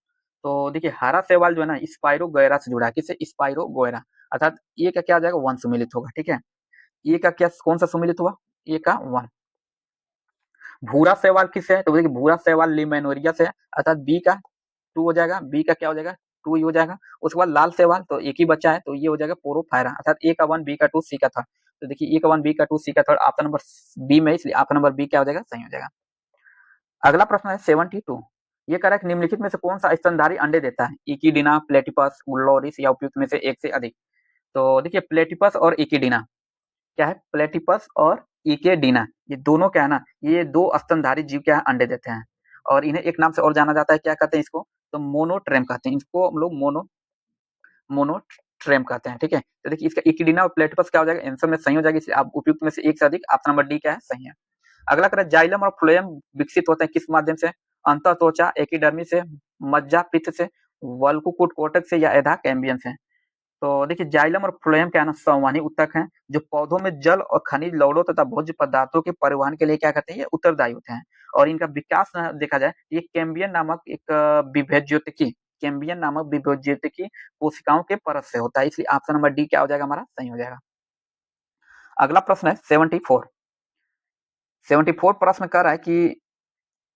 तो देखिए हरा शैवाल जो है ना स्पाइरोगोयरा से जुड़ा है। किससे? स्पाइरोगोयरा अर्थात ए का क्या हो जाएगा? वन सुमिलित होगा। ठीक है, ए का क्या कौन सा सुमिलित हुआ? ए का वन। भूरा शैवाल किससे है? तो देखिए भूरा शैवाल लिमेनोरिया से है अर्थात बी का टू हो जाएगा। बी का क्या हो जाएगा? टू ही हो जाएगा। उसके बाद लाल शैवाल तो एक ही बच्चा है तो ये हो जाएगा पोरोफायरा अर्थात ए का वन, बी का टू, सी का थर्ड। तो देखिए ए का वन, बी का टू, सी का थर्ड ऑप्शन नंबर बी में, इसलिए ऑप्शन नंबर बी क्या हो जाएगा? सही हो जाएगा। अगला प्रश्न है 72। ये कह रहा है कि निम्नलिखित में से कौन सा स्तनधारी अंडे देता है? इक्विडिना, प्लेटिपस, लोरिस या उपयुक्त में से एक से अधिक। तो देखिए प्लेटिपस और इक्विडिना क्या है? प्लेटिपस और इक्विडिना ये दोनों क्या है ना, ये दो स्तनधारी जीव क्या है? अंडे देते हैं और इन्हें एक नाम से और जाना जाता है। क्या कहते हैं इसको? तो मोनोट्रेम कहते हैं। इसको हम लोग मोनोट्रेम कहते हैं। ठीक है, तो देखिए इसका इक्विडिना और प्लेटिपस क्या हो जाएगा? आंसर में सही हो जाएगा, इसलिए आप उपयुक्त में से एक से अधिक ऑप्शन नंबर डी क्या है? सही है। अगला करें जाइलम और फ्लोएम विकसित होते हैं किस माध्यम से? अंतः त्वचा, एपिडर्मिस से, मज्जा पित्त से, वल्कुकुट कोटक से या एधा कैम्बियम से। तो देखिए जाइलम और फ्लोएम क्या है ना संवहनी ऊतक हैं जो पौधों में जल और खनिज लवणों तथा भोज्य पदार्थों के परिवहन के लिए क्या करते हैं? ये उत्तरदायी होते हैं और इनका विकास देखा जाए ये कैम्बियन नामक एक विभेद्योतकी कैम्बियन नामक विभेद्योतकी कोशिकाओं के परत से होता है, इसलिए ऑप्शन नंबर डी क्या हो जाएगा? हमारा सही हो जाएगा। अगला प्रश्न है 74। 74 प्रश्न कर रहा है कि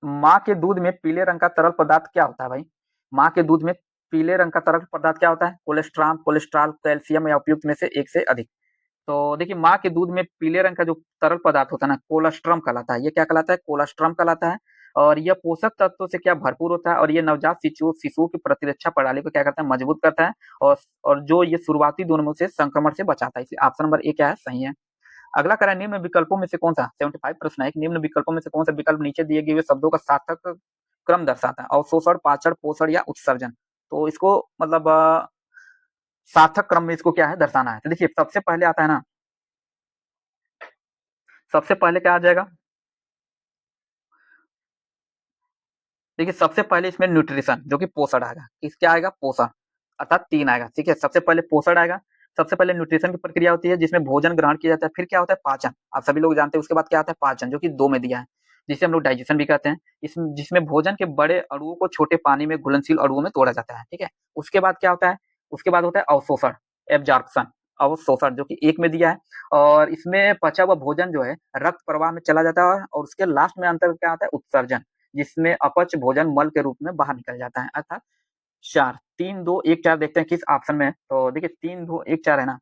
माँ के दूध में पीले रंग का तरल पदार्थ क्या होता है भाई? माँ के दूध में पीले रंग का तरल पदार्थ क्या होता है? कोलेस्ट्रॉल, कोलेस्ट्रॉल, कैल्शियम या उपयुक्त में से एक से अधिक। तो देखिए माँ के दूध में पीले रंग का जो तरल पदार्थ होता है ना कोलेस्ट्रम कहलाता है। ये क्या कहलाता है? कोलेस्ट्रम कहलाता है और यह पोषक तत्वों से क्या भरपूर होता है और ये नवजात शिशुओं की प्रतिरक्षा प्रणाली को क्या करता है? मजबूत करता है और जो ये शुरुआती दोनों से संक्रमण से बचाता है, इसलिए ऑप्शन नंबर ए क्या है? सही है। अगला कह रहा है निम्न विकल्पों में से कौन सा 75 प्रश्न है, निम्न विकल्पों में से कौन सा विकल्प नीचे दिए गए शब्दों का सार्थक क्रम दर्शाता है? अवशोषण, पाचन, पोषण या उत्सर्जन। तो इसको मतलब सार्थक क्रम में इसको क्या है? दर्शाना है। तो देखिए सबसे पहले आता है ना, सबसे पहले क्या आ जाएगा? देखिए सबसे पहले इसमें न्यूट्रिशन जो कि पोषण आएगा। किस क्या आएगा? पोषण अर्थात 3 आएगा। ठीक है, सबसे पहले पोषण आएगा, सबसे पहले न्यूट्रिशन की प्रक्रिया होती है जिसमें भोजन ग्रहण किया जाता है, फिर क्या होता है? पाचन। आप सभी लोग जानते हैं। उसके बाद क्या आता है? पाचन जो कि 2 में दिया है, जिसे हम लोग डाइजेशन भी कहते हैं। इसमें जिसमें भोजन के बड़े अणुओं को छोटे पानी में घुलनशील अणुओं में तोड़ा जाता है। ठीक है, उसके बाद क्या होता है? उसके बाद होता है अवशोषण, एब्जॉर्प्शन, अवशोषण जो कि 1 में दिया है और इसमें पचा हुआ भोजन जो है रक्त प्रवाह में चला जाता है और उसके लास्ट में अंतर क्या आता है? उत्सर्जन, जिसमें अपच भोजन मल के रूप में बाहर निकल जाता है। अर्थात 4 3 2 1 4 देखते हैं किस ऑप्शन में है। तो देखिए 3 2 1 4 है ना,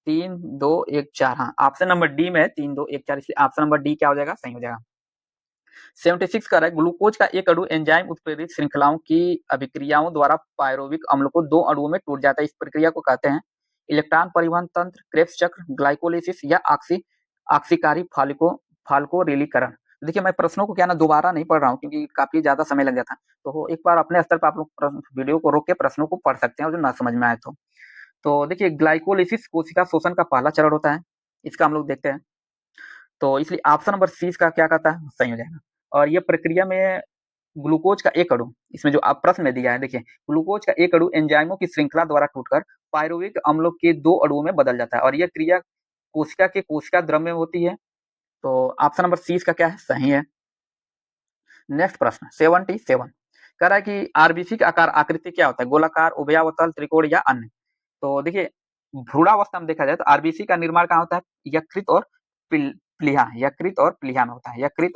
3 2 1 4 हाँ ऑप्शन नंबर डी में है 3 2 1 4, इसलिए ऑप्शन नंबर डी क्या हो जाएगा? सही हो जाएगा। 76 का है ग्लूकोज का एक अणु एंजाइम उत्प्रेरित श्रृंखलाओं की अभिक्रियाओं द्वारा पायरोविक अम्ल को 2 अणुओं में टूट जाता है। इस प्रक्रिया को कहते हैं इलेक्ट्रॉन परिवहन तंत्र, क्रेब्स चक्र, ग्लाइकोलिसिस या ऑक्सीकारी फाल्कोरिलीकरण। देखिए मैं प्रश्नों को क्या ना दोबारा नहीं पढ़ रहा हूँ क्योंकि काफी ज्यादा समय लग जाता, तो एक बार अपने स्तर पर आप लोग वीडियो को रोक के प्रश्नों को पढ़ सकते हैं और जो ना समझ में आए तो देखिए ग्लाइकोलिसिस कोशिका शोषण का पहला चरण होता है, इसका हम लोग देखते हैं। तो इसलिए ऑप्शन नंबर सी इसका क्या कहता है? सही हो जाएगा। और ये प्रक्रिया में ग्लूकोज का एक अणु, इसमें जो आप प्रश्न में दिया है देखिए ग्लूकोज का एक अणु एंजाइमों की श्रृंखला द्वारा टूटकर पायरुविक अम्लों के 2 अणुओं में बदल जाता है और यह क्रिया कोशिका के कोशिका द्रव में होती है तो ऑप्शन नंबर सी इसका क्या है, सही है। नेक्स्ट प्रश्न 77 कह रहा है कि आरबीसी का आकार आकृति क्या होता है, गोलाकार, उभयावतल, त्रिकोण या अन्य। तो देखिए भ्रूणावस्था में देखा जाए तो आरबीसी का निर्माण कहाँ होता है, यकृत और प्लीहा, यकृत और प्लीहा में होता है, यकृत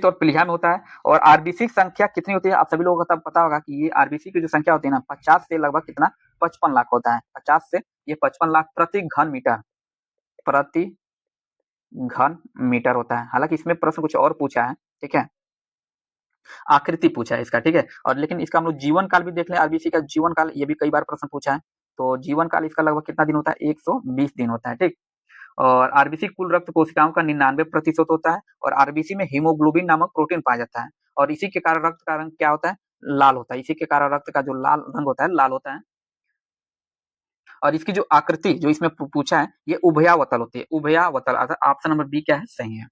और प्लीहा में होता है। और आरबीसी की संख्या कितनी होती है, आप सभी लोगों को तब पता होगा कि ये आरबीसी की जो संख्या होती है ना 50 से लगभग कितना 55 लाख होता है, 50 से ये 55 लाख प्रति घन मीटर, प्रति घन मीटर होता है। हालांकि इसमें प्रश्न कुछ और पूछा है, ठीक है, आकृति पूछा है इसका, ठीक है। और लेकिन इसका हम लोग जीवन काल भी देख लें, आरबीसी का जीवन काल, ये भी कई बार प्रश्न पूछा है। तो जीवन काल इसका लगभग कितना दिन होता है, 120 दिन होता है, ठीक। और आरबीसी कुल रक्त कोशिकाओं का 99% होता है। और आरबीसी में हीमोग्लोबिन नामक प्रोटीन पाया जाता है। और इसी के कारण रक्त का रंग क्या होता है, लाल होता है। इसी के कारण रक्त का जो लाल रंग होता है, लाल होता है। और इसकी जो आकृति जो इसमें पूछा है, ये उभयावतल होती है, उभयावतल, अर्थात ऑप्शन नंबर बी क्या है, सही है।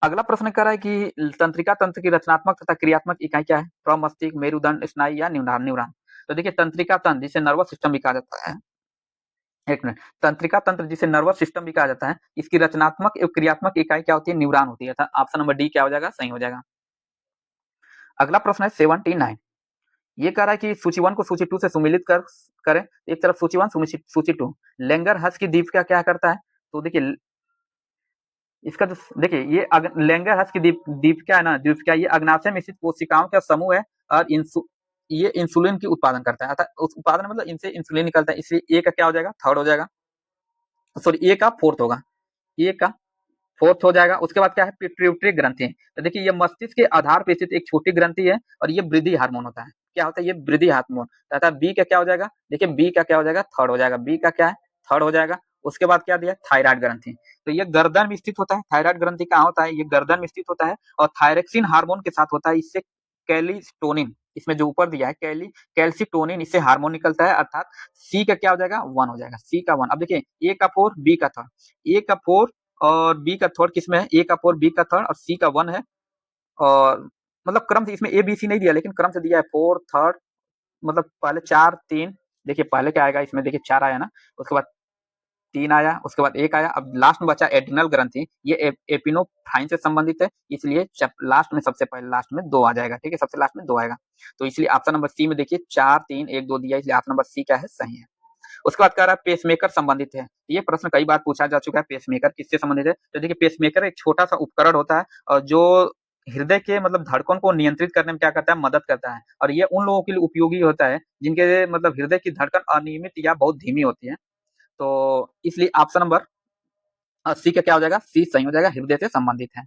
अगला प्रश्न कर रहा है कि तंत्रिका तंत्र की रचनात्मक तथा क्रियात्मक इकाई क्या है, प्रमस्तिष्क, मेरुदंड, स्नायु या न्यूरॉन। तो देखिए तंत्रिका तंत्र जिसे नर्वस सिस्टम भी कहा जाता है, एक मिनट, तंत्रिका तंत्र जिसे नर्वस सिस्टम भी कहा जाता है, इसकी रचनात्मक एवं क्रियात्मक इकाई क्या होती है, न्यूरॉन होती है। ऑप्शन नंबर डी क्या हो जाएगा, सही हो जाएगा। अगला प्रश्न है 79, ये कह रहा है कि सूची 1 को सूची 2 से सुमिलित करें। एक तरफ सूची 1, सूची 2। लेंगर हस की दीप क्या क्या करता है। तो देखिए इसका जो देखिए ये लेंगर हस की दीप क्या है ना, दीप क्या, ये अग्नाशय में स्थित कोशिकाओं का समूह है। और ये इंसुलिन की उत्पादन करता है, अर्थात उस उत्पादन मतलब इनसे इंसुलिन निकलता है, इसलिए ए का क्या हो जाएगा, थर्ड हो जाएगा, सॉरी ए का फोर्थ होगा, ए का फोर्थ हो जाएगा। उसके बाद क्या है, पिट्यूटरी ग्रंथि। तो देखिए ये मस्तिष्क के आधार पे स्थित एक छोटी ग्रंथि है। और ये वृद्धि हार्मोन होता है, क्या होता है, ये वृद्धि हार्मोन। तथा बी का क्या हो जाएगा, देखिए बी का क्या हो जाएगा, थर्ड हो जाएगा, बी का क्या है, थर्ड हो जाएगा। उसके बाद क्या दिया, थायराइड ग्रंथि। तो ये गर्दन में स्थित होता है, थायराइड ग्रंथि कहाँ होता है, ये गर्दन में स्थित होता है। और थायरेक्सिन हार्मोन के साथ होता है, इससे कैलिस्टोनिन, इसमें जो ऊपर दिया है कैल्सिटोनिन, इससे हार्मोन निकलता है। अर्थात सी का क्या हो जाएगा, 1 हो जाएगा, सी का 1। अब देखिए ए का 4, बी का थर्ड, ए का 4 और बी का थर्ड किसमें है, ए का 4, बी का थर्ड और सी का 1 है। और मतलब क्रम से इसमें ए बी सी नहीं दिया, लेकिन क्रम से दिया है 4 थर्ड, मतलब पहले 4 3, देखिए पहले क्या आएगा इसमें, देखिए 4 आया ना, उसके बाद 3 आया, उसके बाद 1 आया। अब लास्ट में बचा एड्रिनल ग्रंथि, ये एपिनोफ्राइन से संबंधित है, इसलिए लास्ट में सबसे पहले लास्ट में 2 आ जाएगा, ठीक है, सबसे लास्ट में 2 आएगा। तो इसलिए ऑप्शन नंबर सी में देखिए 4 3 1 2 दिया, इसलिए ऑप्शन नंबर सी क्या है, सही है। उसके बाद कह रहा है पेसमेकर संबंधित है। ये प्रश्न कई बार पूछा जा चुका है, पेसमेकर किससे संबंधित है। तो देखिए पेसमेकर एक छोटा सा उपकरण होता है, और जो हृदय के मतलब धड़कन को नियंत्रित करने में क्या करता है, मदद करता है। और ये उन लोगों के लिए उपयोगी होता है जिनके मतलब हृदय की धड़कन अनियमित या बहुत धीमी होती है। तो इसलिए ऑप्शन नंबर सी का क्या हो जाएगा, सी सही हो जाएगा, हृदय से संबंधित है।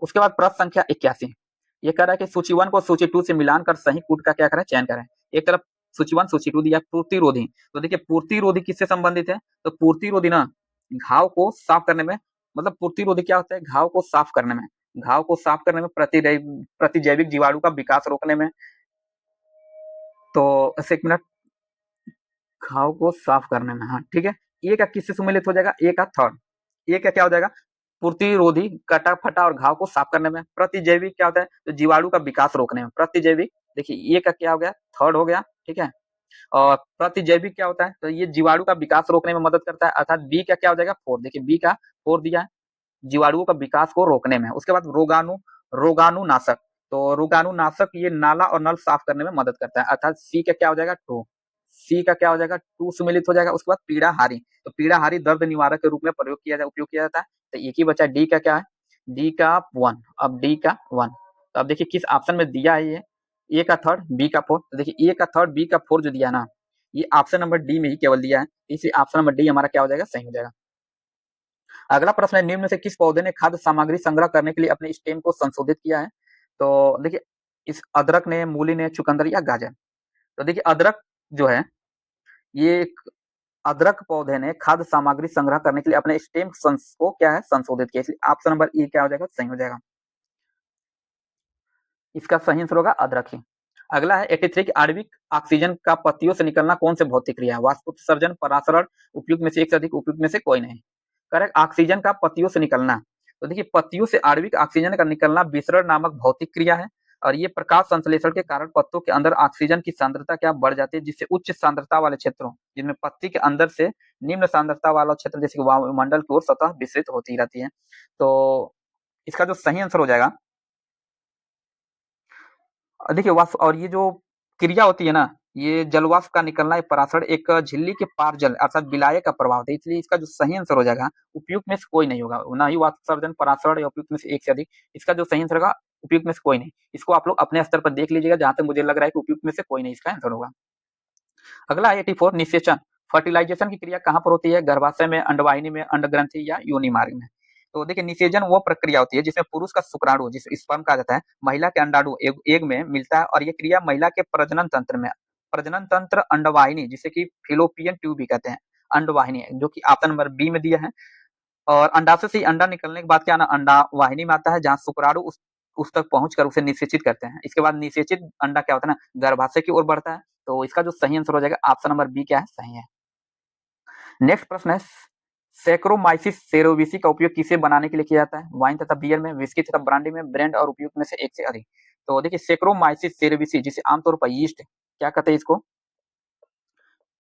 उसके बाद प्रश्न संख्या 81, ये कह रहा है कि सूची 1 को सूची 2 से मिलान कर सही कूट का क्या करें, चयन करें। एक तरफ सूची 1 सूची 2 दिया, पूर्तिरोधी। तो देखिए पूर्तिरोधी किससे संबंधित है, तो पूर्तिरोधी ना घाव को साफ करने में, मतलब पूर्तिरोधी क्या होता है, घाव को साफ करने में, घाव को साफ करने में, प्रतिजैविक जीवाणु का विकास रोकने में। तो एक मिनट, घाव को साफ करने में, हाँ ठीक है। ए का किससे सम्मिलित हो जाएगा, ए का थर्ड, ए का क्या हो जाएगा, प्रतिरोधी, कटा फटा और घाव को साफ करने में। प्रतिजैविक क्या होता है, तो जीवाणु का विकास रोकने में, प्रतिजैविक देखिए ए का क्या हो गया, थर्ड हो गया, ठीक है। और प्रतिजैविक क्या होता है, तो ये जीवाणु का विकास रोकने में मदद करता है, अर्थात बी का क्या हो जाएगा, 4, देखिए बी का 4 दिया है, जीवाणुओं का विकास को रोकने में। उसके बाद रोगाणुनाशक, तो रोगाणुनाशक ये नाला और नल साफ करने में मदद करता है, अर्थात सी का क्या हो जाएगा, 2, सी का क्या हो जाएगा, 2 सम्मिलित हो जाएगा। उसके बाद पीड़ाहारी, तो पीड़ाहारी दर्द निवारक के रूप में उपयोग किया जाता है। तो एक ही बचा, डी का क्या है, डी का 1, अब डी का 1। तो अब देखिए किस ऑप्शन में दिया है ये, ए का थर्ड, बी का 4। तो देखिए ए का थर्ड, बी का 4 जो दिया है ना, ये ऑप्शन नंबर डी में ही केवल दिया है, इसलिए ऑप्शन नंबर डी हमारा क्या हो जाएगा, सही हो जाएगा। अगला प्रश्न है, निम्न में से किस पौधे ने खाद्य सामग्री संग्रह करने के लिए अपने स्टेम को संशोधित किया है। तो देखिए इस अदरक ने, मूली ने, चुकंदर या गाजर। तो देखिए अदरक जो है, ये एक अदरक पौधे ने खाद्य सामग्री संग्रह करने के लिए अपने स्टेम को क्या है, संशोधित किया, इसलिए ऑप्शन नंबर ई क्या हो जाएगा, सही हो जाएगा। इसका सही आंसर होगा अदरक ही। अगला है 83 की आणविक ऑक्सीजन का पत्तियों से निकलना कौन से भौतिक क्रिया है, वाष्पोत्सर्जन, परासरण, उपयुक्त में से एक से अधिक, उपयुक्त में से कोई नहीं। करेक्ट, ऑक्सीजन का पत्तियों से निकलना। तो देखिए पत्तियों से आणविक ऑक्सीजन का निकलना विसरण नामक भौतिक क्रिया है। और ये प्रकाश संश्लेषण के कारण पत्तों के अंदर ऑक्सीजन की सांद्रता क्या बढ़ जाती है, जिससे उच्च सांद्रता वाले क्षेत्रों, जिनमें पत्ती के अंदर से निम्न सांद्रता वाला क्षेत्र जैसे कि वायुमंडल की ओर सतह विस्तृत होती रहती है। तो इसका जो सही आंसर हो जाएगा, देखिए वाष्प, और ये जो क्रिया होती है ना, ये जलवाष्प का निकलना, ये परासरण एक झिल्ली के पार जल अर्थात विलायक का प्रभाव होता है, इसलिए इसका जो सही आंसर हो जाएगा उपयुक्त में से कोई नहीं होगा, ना ही वाष्पोत्सर्जन, परासरण या उपयुक्त में से एक से अधिक। इसका जो सही आंसर होगा उपयुक्त में से कोई नहीं। इसको आप लोग अपने स्तर पर देख लीजिएगा, जहां तक मुझे लग रहा है कि उपयुक्त में से कोई नहीं इसका आंसर होगा। अगला 84 निषेचन, फर्टिलाइजेशन की क्रिया कहाँ पर होती है, गर्भाशय में, अंडवाहिनी में, अंडग्रंथि या योनि मार्ग में। तो देखिए निषेचन वो प्रक्रिया होती है जिसमें पुरुष का शुक्राणु, जिसे स्पर्म कहा जाता है, महिला के अंडाणु एग में मिलता है, और ये क्रिया महिला के प्रजनन तंत्र में, प्रजनन तंत्र अंडवाहिनी जिसे कि फिलोपियन ट्यूब भी कहते हैं, अंडवाहिनी जो कि ऑप्शन नंबर बी में दिया है। और अंडाशय से अंडा निकलने के बाद क्या ना अंडा वाहिनी में आता है, जहाँ शुक्राणु उस तक पहुंचकर उसे निषेचित करते हैं। इसके बाद निषेचित अंडा क्या होता है ना, गर्भाशय की ओर बढ़ता है। तो इसका जो सही आंसर हो जाएगा ऑप्शन नंबर बी क्या है, सही है। नेक्स्ट प्रश्न है, सैक्रोमाइसिस सेरोविसी का उपयोग किसे बनाने के लिए किया जाता है, वाइन तथा बियर में, विस्की तथा ब्रांडी में, ब्रांड और उपयुक्त में से एक से अधिक। तो देखिए सैक्रोमाइसिस सेरोविसी, जिसे आमतौर पर यीस्ट क्या कहते हैं, इसको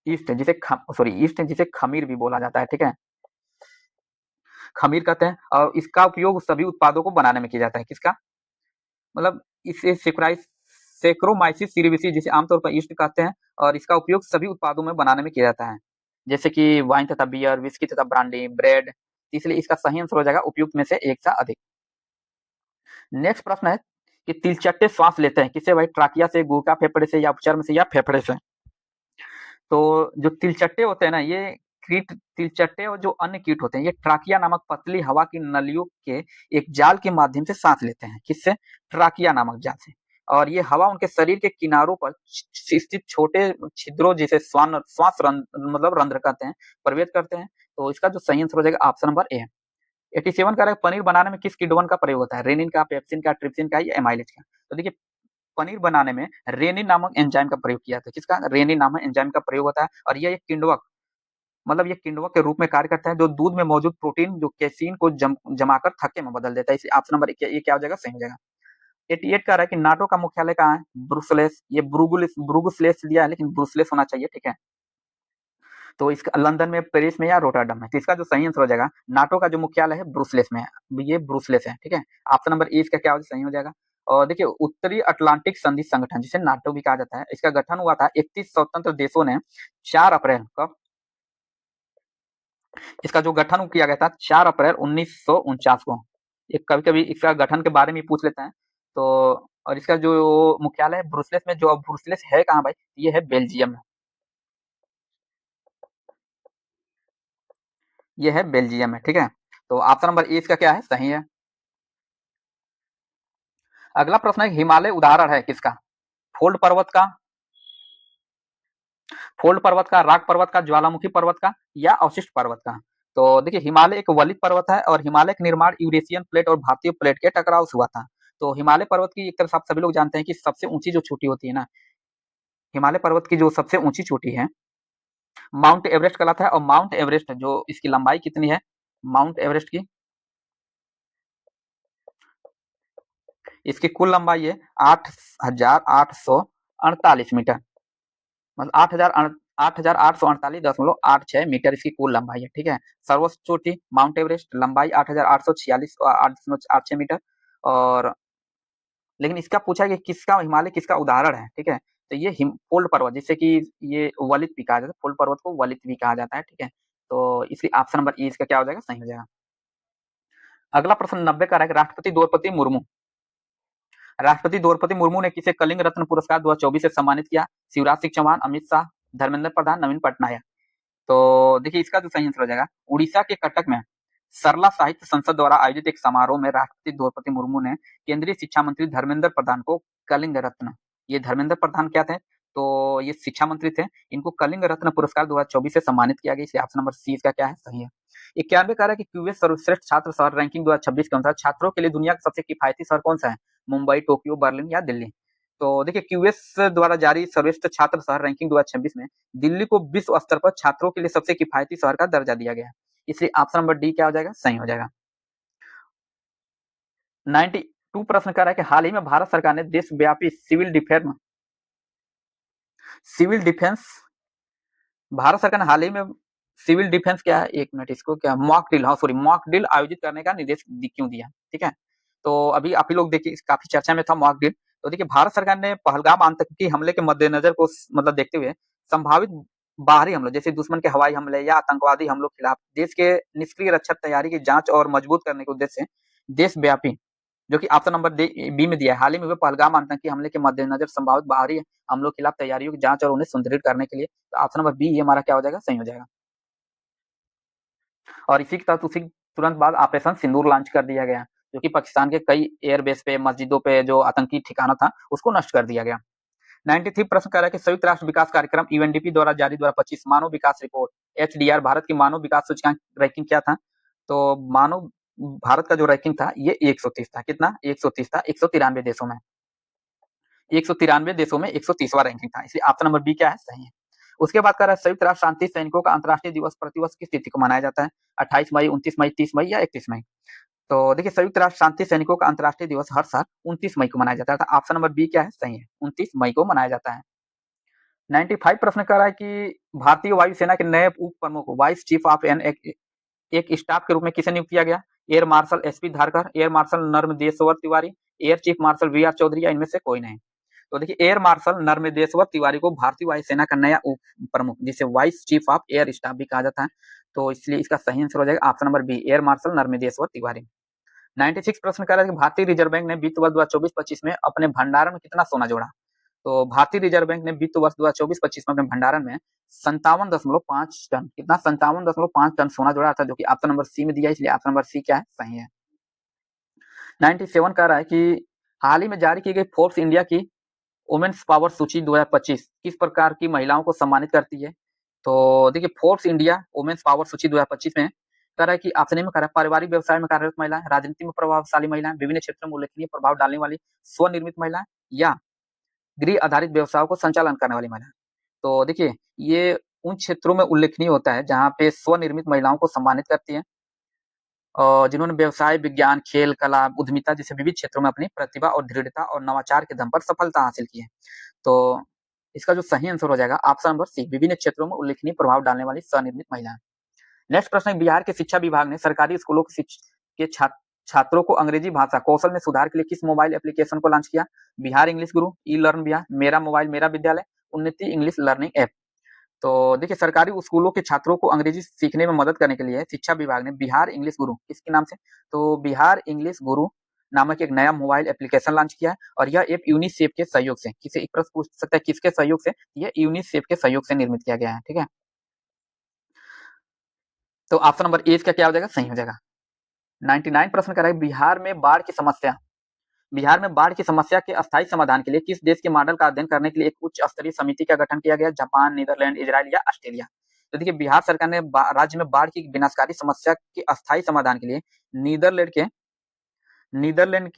ईस्ट जिसे सॉरी ईस्ट जिसे खमीर भी बोला जाता है, ठीक है, खमीर कहते हैं, और इसका उपयोग सभी उत्पादों को बनाने में किया जाता है। किसका मतलब, इसे सैक्रोमाइसिस सेरोविसी जिसे आमतौर पर ईस्ट कहते हैं, और इसका उपयोग सभी उत्पादों में बनाने में किया जाता है, जैसे कि वाइन तथा बियर, विस्की तथा ब्रांडी, ब्रेड। इसलिए इसका सही आंसर हो जाएगा उपयुक्त में से एक से अधिक। नेक्स्ट प्रश्न है कि तिलचट्टे श्वास लेते हैं किससे भाई, ट्राकिया से, गुर्का फेफड़े से, या उपचर्म से, या फेफड़े से। तो जो तिलचट्टे होते हैं ना, ये कीट तिलचट्टे और जो अन्य कीट होते हैं, ये ट्राकिया नामक पतली हवा की नलियों के एक जाल के माध्यम से सांस लेते हैं। किससे, ट्राकिया नामक जाल से। और ये हवा उनके शरीर के किनारों पर स्थित छोटे छिद्रों जिसे श्वास मतलब रंध्र कहते हैं, प्रवेश करते हैं। तो इसका जो सही आंसर हो जाएगा ऑप्शन नंबर ए। 87 कह रहा है पनीर बनाने में किस किण्वन का प्रयोग होता है, रेनिन का, पेप्सिन का, ट्रिप्सिन का, या एमाइलेज का। तो देखिए पनीर बनाने में रेनिन नामक एंजाइम का प्रयोग किया जाता है। किसका, रेनिन नामक एंजाइम का प्रयोग होता है, और यह एक किण्वक, मतलब ये किण्वक के रूप में कार्य करता है, जो दूध में मौजूद प्रोटीन जो कैसीन को जमाकर थक्के में बदल देता है। इसलिए ऑप्शन नंबर ए क्या हो जाएगा, सही हो जाएगा। 88 कह रहा है कि नाटो का मुख्यालय कहाँ है, ब्रुसलेस। ये ब्रूगुसलेस लिया है, लेकिन ब्रुसलेस होना चाहिए, ठीक है। तो इसका लंदन में, पेरिस में, या रोटरडम में। तो इसका जो सही आंसर हो जाएगा, नाटो का जो मुख्यालय है ब्रुसलेस में है, ये ब्रुसलेस है, ठीक है। ऑप्शन नंबर ए इसका क्या हो सही हो जाएगा। और देखिए उत्तरी अटलांटिक संधि संगठन जिसे नाटो भी कहा जाता है, इसका गठन हुआ था 31 स्वतंत्र देशों ने 4 अप्रैल कब, इसका जो गठन किया गया था 4 अप्रैल 1949 को। एक कभी कभी इसका गठन के बारे में पूछ लेते हैं। तो और इसका जो मुख्यालय है ब्रुसलेस में, जो अब ब्रुसलेस है कहाँ भाई, ये है बेल्जियम में, ये है बेल्जियम में, ठीक है। तो ऑप्शन नंबर ए इसका क्या है, सही है। अगला प्रश्न है हिमालय उदाहरण है किसका, फोल्ड पर्वत का, फोल्ड पर्वत का, राक पर्वत का, ज्वालामुखी पर्वत का, या अवशिष्ट पर्वत का। तो देखिए हिमालय एक वलित पर्वत है, और हिमालय का निर्माण यूरेशियन प्लेट और भारतीय प्लेट के टकराव से हुआ था। तो हिमालय पर्वत की एक तरह से आप सभी लोग जानते हैं कि सबसे ऊंची जो चोटी होती है ना, हिमालय पर्वत की जो सबसे ऊंची चोटी है माउंट एवरेस्ट कहलाता है। और माउंट एवरेस्ट जो इसकी लंबाई कितनी है, माउंट एवरेस्ट की, इसकी कुल लंबाई है 8,848 मीटर, मतलब 8,848.86 मीटर इसकी कुल लंबाई है, ठीक है। सर्वोच्च चोटी माउंट एवरेस्ट, लंबाई 8,846.86 मीटर। और लेकिन इसका पूछा कि किसका, हिमालय किसका उदाहरण है, ठीक है। तो ये फोल्ड पर्वत, जिससे कि ये वलित भी कहा जाता है, फोल्ड पर्वत को वलित भी कहा जाता है, ठीक है। तो इसलिए ऑप्शन नंबर ई इसका क्या हो जाएगा, सही हो जाएगा। अगला प्रश्न 90 का है, राष्ट्रपति द्रौपदी मुर्मू, राष्ट्रपति द्रौपदी मुर्मू ने किसे कलिंग रत्न पुरस्कार 2024 से सम्मानित किया, शिवराज सिंह चौहान, अमित शाह, धर्मेंद्र प्रधान, नवीन पटनायक। तो देखिए इसका जो सही आंसर हो जाएगा, उड़ीसा के कटक में सरला साहित्य संसद द्वारा आयोजित एक समारोह में राष्ट्रपति द्रौपदी मुर्मू ने केंद्रीय शिक्षा मंत्री धर्मेंद्र प्रधान को कलिंग रत्न, ये धर्मेंद्र प्रधान क्या थे, तो ये शिक्षा मंत्री थे, इनको कलिंग रत्न पुरस्कार 2024 से सम्मानित किया गया। इसलिए ऑप्शन नंबर सी इसका क्या है, सही है। 91 कह रहा है कि क्यूएस सर्वश्रेष्ठ छात्र शहर रैंकिंग 2026 के अनुसार छात्रों के लिए दुनिया का सबसे किफायती शहर कौन सा है, मुंबई, टोक्यो, बर्लिन, या दिल्ली। तो देखिए क्यूएस द्वारा जारी सर्वश्रेष्ठ छात्र शहर रैंकिंग 2026 में दिल्ली को विश्व स्तर पर छात्रों के लिए सबसे किफायती शहर का दर्जा दिया गया है। इसलिए ऑप्शन नंबर डी क्या हो जाएगा, सही हो जाएगा। 90 2 प्रश्न कर रहा है कि हाल ही में भारत सरकार ने देशव्यापी सिविल डिफेंस भारत सरकार ने हाल ही में सिविल डिफेंस क्या है, एक मिनट, इसको क्या मॉक ड्रिल, हाँ सॉरी, मॉक ड्रिल आयोजित करने का निर्देश क्यों दिया? ठीक है, तो अभी आप ही लोग देखिए काफी चर्चा में था मॉक ड्रिल। तो देखिए भारत सरकार ने पहलगाम आतंकी हमले के मद्देनजर को मतलब देखते हुए संभावित बाहरी हमलों जैसे दुश्मन के हवाई हमले या आतंकवादी हमलों के खिलाफ देश के निष्क्रिय रक्षा तैयारी की जांच और मजबूत करने के उद्देश्य से देशव्यापी, जो कि ऑप्शन नंबर बी में दिया है, हाल ही में हुए पहलगाम आतंकी हमले के मद्देनजर संभावित बाहरी हमलों के खिलाफ तैयारियों की जांच और उन्हें सुदृढ़ करने के लिए, तो ऑप्शन नंबर बी ये हमारा क्या हो जाएगा, सही हो जाएगा। और इसी के तहत उसी तुरंत बाद ऑपरेशन सिंदूर लॉन्च कर दिया गया, जो कि पाकिस्तान के कई एयरबेस पे, मस्जिदों पे जो आतंकी ठिकाना था उसको नष्ट कर दिया गया। 93 प्रश्न कह रहा है कि संयुक्त राष्ट्र विकास कार्यक्रम यूएनडीपी द्वारा जारी 2025 मानव विकास रिपोर्ट एचडीआर भारत की मानव विकास सूचकांक रैंकिंग क्या था? तो मानव भारत का जो रैंकिंग था ये 130 था। कितना? 130 था, 193 देशों में। 193 देशों में 130वां रैंकिंग था, इसलिए ऑप्शन नंबर बी क्या है, सही है। उसके बाद कह रहा है संयुक्त राष्ट्र शांति सैनिकों का अंतर्राष्ट्रीय दिवस प्रतिवर्ष किस तिथि को मनाया जाता है? 28 मई, 29 मई, 30 मई या 31 मई? तो देखिए संयुक्त राष्ट्र शांति सैनिकों का अंतर्राष्ट्रीय दिवस हर साल 29 मई को मनाया जाता है, तो ऑप्शन नंबर बी क्या है, सही है, 29 मई को मनाया जाता है। 95 प्रश्न कर रहा है कि भारतीय वायुसेना के नए उप प्रमुख वाइस चीफ ऑफ एन एक स्टाफ के रूप में किसे नियुक्त किया गया? Air marshal S P Dharkar, air marshal Narmadeshwar Tiwari, air chief marshal V R Chaudhari या इनमें से कोई नहीं। तो देखिए एयर मार्शल नर्मदेश्वर तिवारी को भारतीय वायुसेना का नया उप प्रमुख जिसे vice chief of air staff भी कहा जाता है, तो इसलिए इसका सही आंसर हो जाएगा option number B, air marshal Narmadeshwar Tiwari. 96 प्रश्न कह रहा है कि भारतीय रिजर्व बैंक ने वित्त वर्ष 2024-25 में अपने भंडारण में कितना सोना जोड़ा? तो भारतीय रिजर्व बैंक ने वित्त वर्ष 2024-25 में अपने भंडारण में 57.5 टन, कितना, 57.5 टन सोना जोड़ा था, जो कि ऑप्शन नंबर सी में दिया है, इसलिए ऑप्शन नंबर सी क्या है, सही है। 97 कह रहा है कि हाल ही में जारी की गई फोर्ब्स इंडिया की वुमेन्स पावर सूची 2025 किस प्रकार की महिलाओं को सम्मानित करती है? तो देखिए फोर्ब्स इंडिया वुमेन्स पावर सूची 2025 में कह रहा है कि ऑप्शन ए में कह रहा है पारिवारिक व्यवसाय में कार्यरत महिलाएं, राजनीति में प्रभावशाली महिलाएं, विभिन्न क्षेत्रों में उल्लेखनीय प्रभाव डालने वाली स्वनिर्मित महिलाएं या गृह आधारित व्यवसायों को संचालन करने वाली महिलाएं। तो देखिए ये उन क्षेत्रों में उल्लेखनीय होता है जहां पे स्वनिर्मित महिलाओं को सम्मानित करती है जिन्होंने व्यवसाय, विज्ञान, खेल, कला, उद्यमिता जैसे विविध क्षेत्रों में अपनी प्रतिभा और दृढ़ता और नवाचार के दम पर सफलता हासिल की है। तो इसका जो सही आंसर हो जाएगा ऑप्शन नंबर सी, विभिन्न क्षेत्रों में उल्लेखनीय प्रभाव डालने वाली स्वनिर्मित महिलाएं। नेक्स्ट प्रश्न है, बिहार के शिक्षा विभाग ने सरकारी स्कूलों के छात्रों को अंग्रेजी भाषा कौशल में सुधार के लिए किस मोबाइल एप्लीकेशन को लॉन्च किया? बिहार इंग्लिश गुरु, ई लर्न बिहार, मेरा मोबाइल मेरा विद्यालय, उन्नति इंग्लिश लर्निंग ऐप। तो देखिए सरकारी स्कूलों के छात्रों को अंग्रेजी सीखने में मदद करने के लिए शिक्षा विभाग ने बिहार इंग्लिश गुरु किसके नाम से, तो बिहार इंग्लिश गुरु नामक एक नया मोबाइल एप्लीकेशन लॉन्च किया है और यह ऐप यूनिसेफ के सहयोग से, किसे एक प्रश्न पूछ सकता है किसके सहयोग से, यह यूनिसेफ के सहयोग से निर्मित किया गया है। ठीक है, तो ऑप्शन नंबर ए इसका क्या हो जाएगा, सही हो जाएगा। 99 प्रश्न कर रहा है बिहार में बाढ़ की समस्या के अस्थायी समाधान के लिए किस देश के मॉडल का अध्ययन करने के लिए एक उच्च स्तरीय समिति का गठन किया गया? जापान, नीदरलैंड, इजराइल या ऑस्ट्रेलिया? तो देखिए बिहार सरकार ने राज्य में बाढ़ की विनाशकारी समस्या के अस्थायी समाधान के लिए नीदरलैंड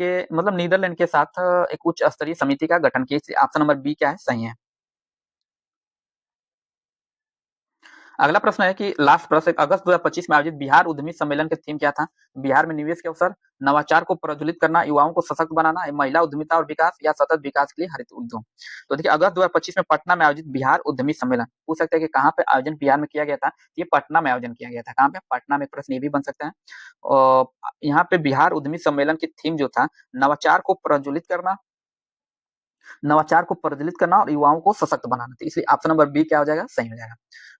के साथ एक उच्च स्तरीय समिति का गठन किया, इसलिए ऑप्शन नंबर बी क्या है, सही है। अगला प्रश्न है कि लास्ट प्रश्न, अगस्त 2025 में आयोजित बिहार उद्यमी सम्मेलन के थीम क्या था? बिहार में निवेश के अवसर, नवाचार को प्रज्वलित करना, युवाओं को सशक्त बनाना, महिला उद्यमिता और विकास या सतत विकास के लिए हरित उद्यम। तो देखिए अगस्त 2025 में पटना में आयोजित बिहार उद्यमी सम्मेलन, पूछ सकते हैं कि कहाँ पे आयोजन बिहार में किया गया था? ये पटना में आयोजन किया गया था। कहाँ पे? पटना में। प्रश्न ये भी बन सकता है। और यहाँ पे बिहार उद्यमी सम्मेलन की थीम जो था, नवाचार को प्रज्वलित करना और युवाओं को सशक्त बनाना था, इसलिए ऑप्शन नंबर बी क्या हो जाएगा, सही हो जाएगा।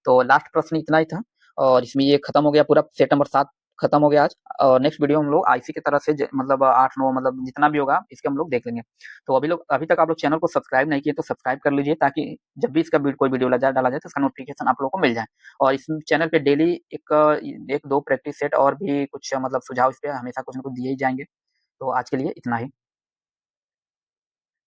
तो लास्ट प्रश्न इतना ही था और इसमें ये खत्म हो गया, पूरा सेट नंबर 7 खत्म हो गया आज। और नेक्स्ट वीडियो हम लोग आईसी की तरफ से मतलब 8-9 मतलब जितना भी होगा इसके हम लोग देख लेंगे। तो अभी तक आप लोग चैनल को सब्सक्राइब नहीं किए तो सब्सक्राइब कर लीजिए, ताकि जब भी इसका कोई वीडियो डाला जाए तो इसका नोटिफिकेशन आप लोगों को मिल जाए। और इस चैनल पे डेली एक दो प्रैक्टिस सेट और भी कुछ मतलब सुझाव इस पे हमेशा कुछ न कुछ दिए ही जाएंगे। तो आज के लिए इतना ही।